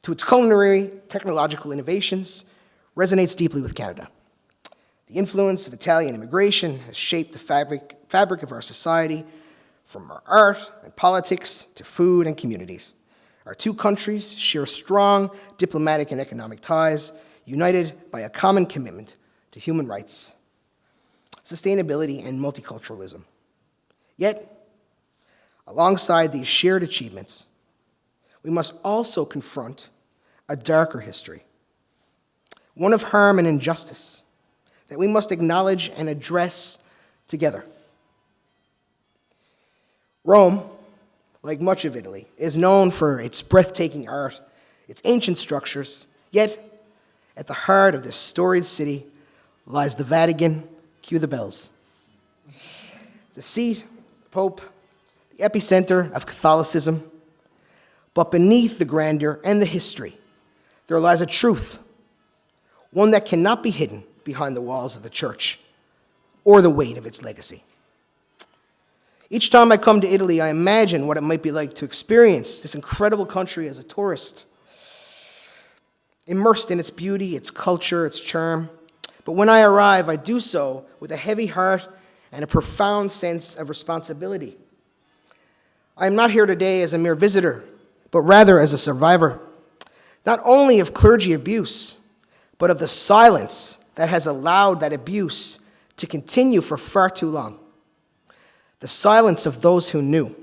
to its culinary technological innovations, resonates deeply with Canada. The influence of Italian immigration has shaped the fabric of our society, from our art and politics to food and communities. Our two countries share strong diplomatic and economic ties, united by a common commitment to human rights, sustainability, and multiculturalism. Yet, alongside these shared achievements, we must also confront a darker history, one of harm and injustice, that we must acknowledge and address together. Rome, like much of Italy, is known for its breathtaking art, its ancient structures, yet at the heart of this storied city lies the Vatican, cue the bells. The seat, the Pope, the epicenter of Catholicism, but beneath the grandeur and the history, there lies a truth, one that cannot be hidden behind the walls of the church or the weight of its legacy. Each time I come to Italy, I imagine what it might be like to experience this incredible country as a tourist, immersed in its beauty, its culture, its charm. But when I arrive, I do so with a heavy heart and a profound sense of responsibility. I am not here today as a mere visitor, but rather as a survivor, not only of clergy abuse, but of the silence that has allowed that abuse to continue for far too long. The silence of those who knew.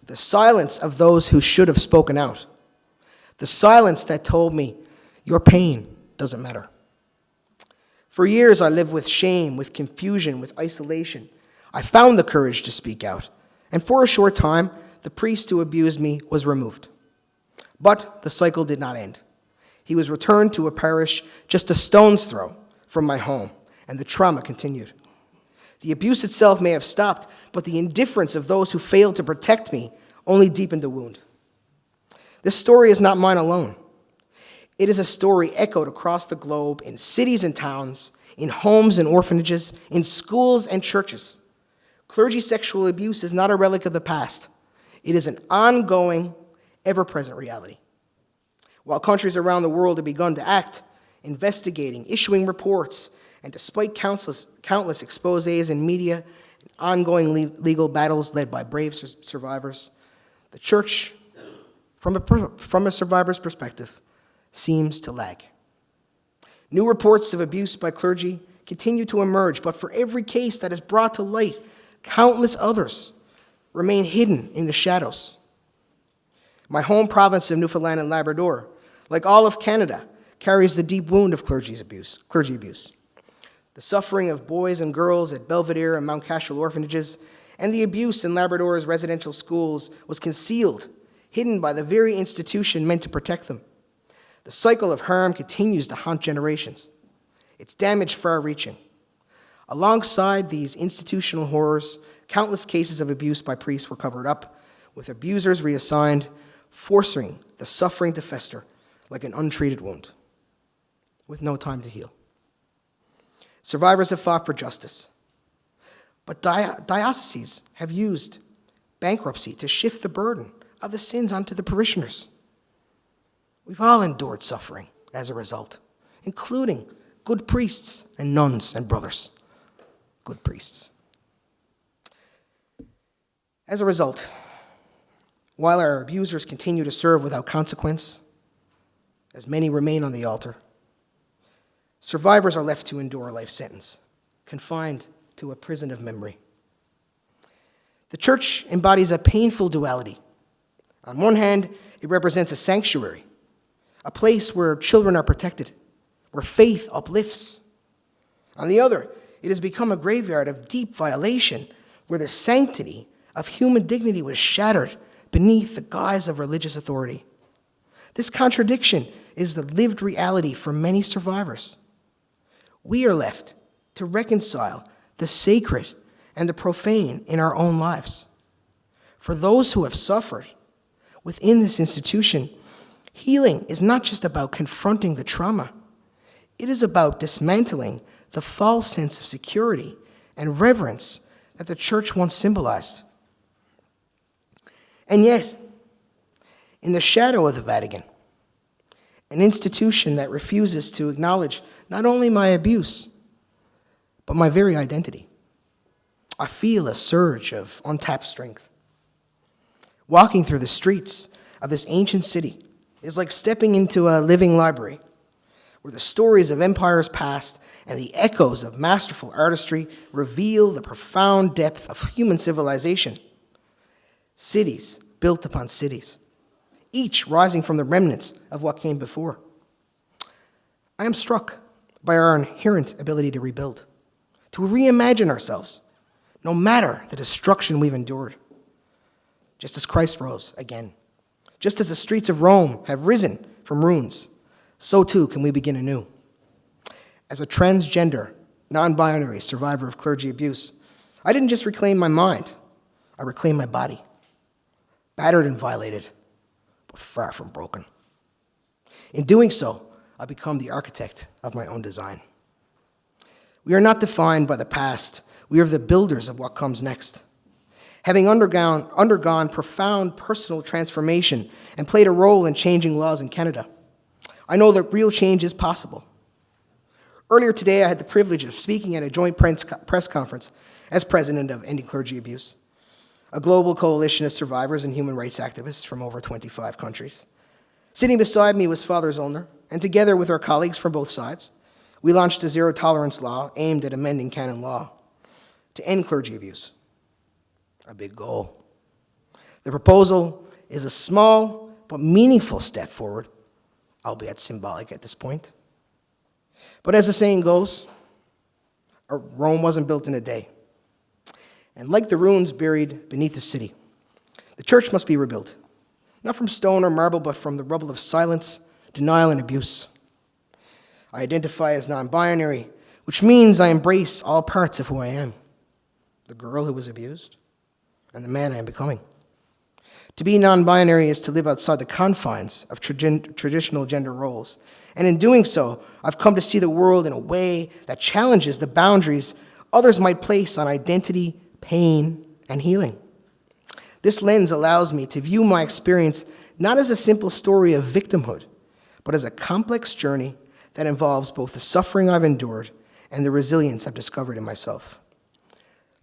The silence of those who should have spoken out. The silence that told me, your pain doesn't matter. For years, I lived with shame, with confusion, with isolation. I found the courage to speak out. And for a short time, the priest who abused me was removed. But the cycle did not end. He was returned to a parish just a stone's throw from my home, and the trauma continued. The abuse itself may have stopped, but the indifference of those who failed to protect me only deepened the wound. This story is not mine alone. It is a story echoed across the globe in cities and towns, in homes and orphanages, in schools and churches. Clergy sexual abuse is not a relic of the past. It is an ongoing, ever-present reality. While countries around the world have begun to act, investigating, issuing reports, and despite countless exposés in media and ongoing legal battles led by brave survivors, the church from a survivor's perspective, seems to lag. New reports of abuse by clergy continue to emerge, but for every case that is brought to light, countless others remain hidden in the shadows. My home province of Newfoundland and Labrador, like all of Canada, carries the deep wound of clergy abuse. The suffering of boys and girls at Belvedere and Mount Cashel orphanages, and the abuse in Labrador's residential schools was concealed, hidden by the very institution meant to protect them. The cycle of harm continues to haunt generations. Its damage far-reaching. Alongside these institutional horrors, countless cases of abuse by priests were covered up, with abusers reassigned, forcing the suffering to fester like an untreated wound, with no time to heal. Survivors have fought for justice, but dioceses have used bankruptcy to shift the burden of the sins onto the parishioners. We've all endured suffering as a result, including good priests and nuns and brothers. Good priests. As a result, while our abusers continue to serve without consequence, as many remain on the altar, survivors are left to endure a life sentence, confined to a prison of memory. The Church embodies a painful duality. On one hand, it represents a sanctuary, a place where children are protected, where faith uplifts. On the other, it has become a graveyard of deep violation, where the sanctity of human dignity was shattered beneath the guise of religious authority. This contradiction is the lived reality for many survivors. We are left to reconcile the sacred and the profane in our own lives. For those who have suffered within this institution, healing is not just about confronting the trauma. It is about dismantling the false sense of security and reverence that the Church once symbolized. And yet, in the shadow of the Vatican, an institution that refuses to acknowledge not only my abuse, but my very identity, I feel a surge of untapped strength. Walking through the streets of this ancient city is like stepping into a living library, where the stories of empires past and the echoes of masterful artistry reveal the profound depth of human civilization. Cities built upon cities, each rising from the remnants of what came before. I am struck by our inherent ability to rebuild, to reimagine ourselves, no matter the destruction we've endured. Just as Christ rose again, just as the streets of Rome have risen from ruins, so too can we begin anew. As a transgender, non-binary survivor of clergy abuse, I didn't just reclaim my mind, I reclaimed my body. Battered and violated, but far from broken. In doing so, I become the architect of my own design. We are not defined by the past, we are the builders of what comes next. Having undergone profound personal transformation and played a role in changing laws in Canada, I know that real change is possible. Earlier today, I had the privilege of speaking at a joint press conference as president of Ending Clergy Abuse, a global coalition of survivors and human rights activists from over 25 countries. Sitting beside me was Father Zollner, and together with our colleagues from both sides, we launched a zero-tolerance law aimed at amending canon law to end clergy abuse. A big goal. The proposal is a small but meaningful step forward, albeit symbolic at this point. But as the saying goes, Rome wasn't built in a day. And like the ruins buried beneath the city, the church must be rebuilt, not from stone or marble, but from the rubble of silence, denial, and abuse. I identify as non-binary, which means I embrace all parts of who I am, the girl who was abused, and the man I am becoming. To be non-binary is to live outside the confines of traditional gender roles, and in doing so, I've come to see the world in a way that challenges the boundaries others might place on identity, pain, and healing. This lens allows me to view my experience not as a simple story of victimhood, but as a complex journey that involves both the suffering I've endured and the resilience I've discovered in myself.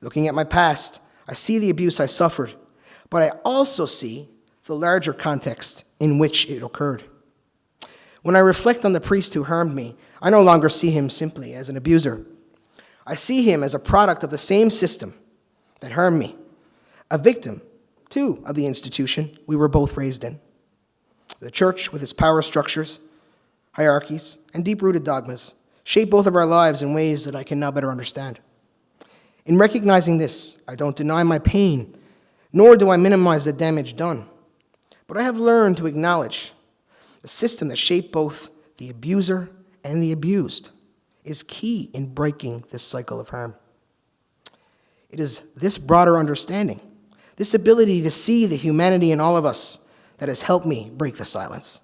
Looking at my past, I see the abuse I suffered, but I also see the larger context in which it occurred. When I reflect on the priest who harmed me, I no longer see him simply as an abuser. I see him as a product of the same system that harmed me, a victim, too, of the institution we were both raised in. The church, with its power structures, hierarchies, and deep-rooted dogmas, shaped both of our lives in ways that I can now better understand. In recognizing this, I don't deny my pain, nor do I minimize the damage done. But I have learned to acknowledge the system that shaped both the abuser and the abused is key in breaking this cycle of harm. It is this broader understanding, this ability to see the humanity in all of us, that has helped me break the silence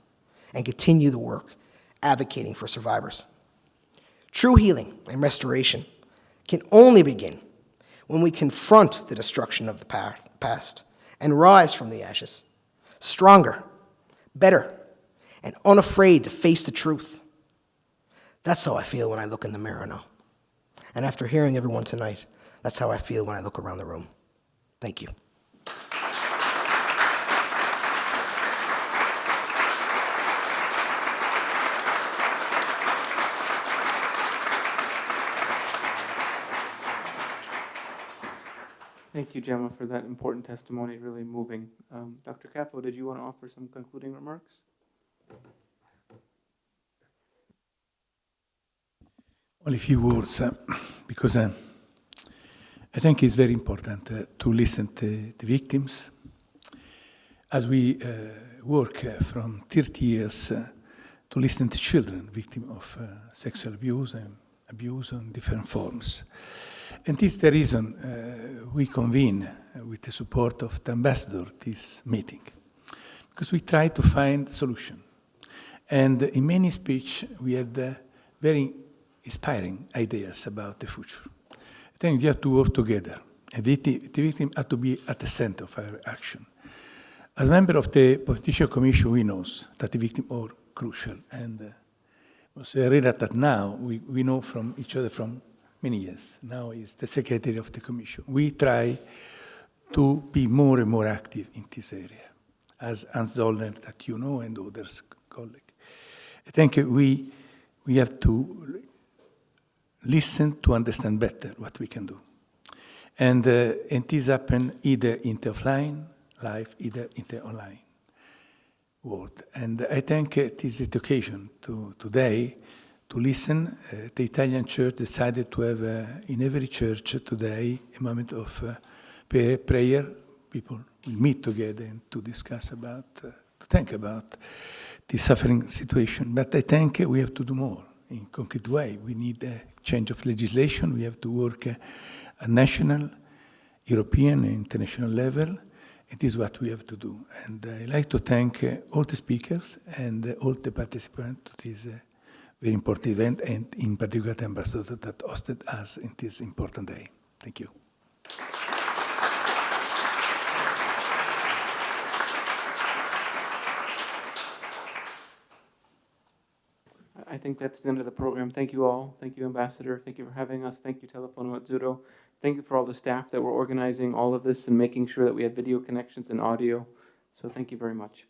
and continue the work advocating for survivors. True healing and restoration can only begin when we confront the destruction of the past and rise from the ashes, stronger, better, and unafraid to face the truth. That's how I feel when I look in the mirror now. And after hearing everyone tonight, that's how I feel when I look around the room. Thank you. Thank you, Gemma, for that important testimony, really moving. Dr. Capo, did you want to offer some concluding remarks? Only a few words, because I think it's very important to listen to the victims as we work from 30 years to listen to children victims of sexual abuse and abuse in different forms. And this is the reason we convene with the support of the ambassador this meeting, because we try to find a solution. And in many speeches, we had very inspiring ideas about the future. I think we have to work together, and the victim have to be at the center of our action. As a member of the Political Commission, we know that the victims are crucial, and I realize that now we know from each other from many years. Now he's the secretary of the Commission. We try to be more and more active in this area, as Hans Zollner, that you know, and others colleagues. I think we have to listen to understand better what we can do. And this happens either in the offline life, either in the online world. And I think it is the occasion today to listen. The Italian church decided to have in every church today a moment of prayer. People will meet together and to discuss about, to think about the suffering situation. But I think we have to do more in a concrete way. We need a change of legislation. We have to work at national, European, and international level. It is what we have to do. And I'd like to thank all the speakers and all the participants to this very important event, and in particular the ambassador that hosted us in this important day. Thank you. I think that's the end of the program. Thank you all. Thank you, Ambassador. Thank you for having us. Thank you, Telefono Azzurro. Thank you for all the staff that were organizing all of this and making sure that we had video connections and audio. So thank you very much.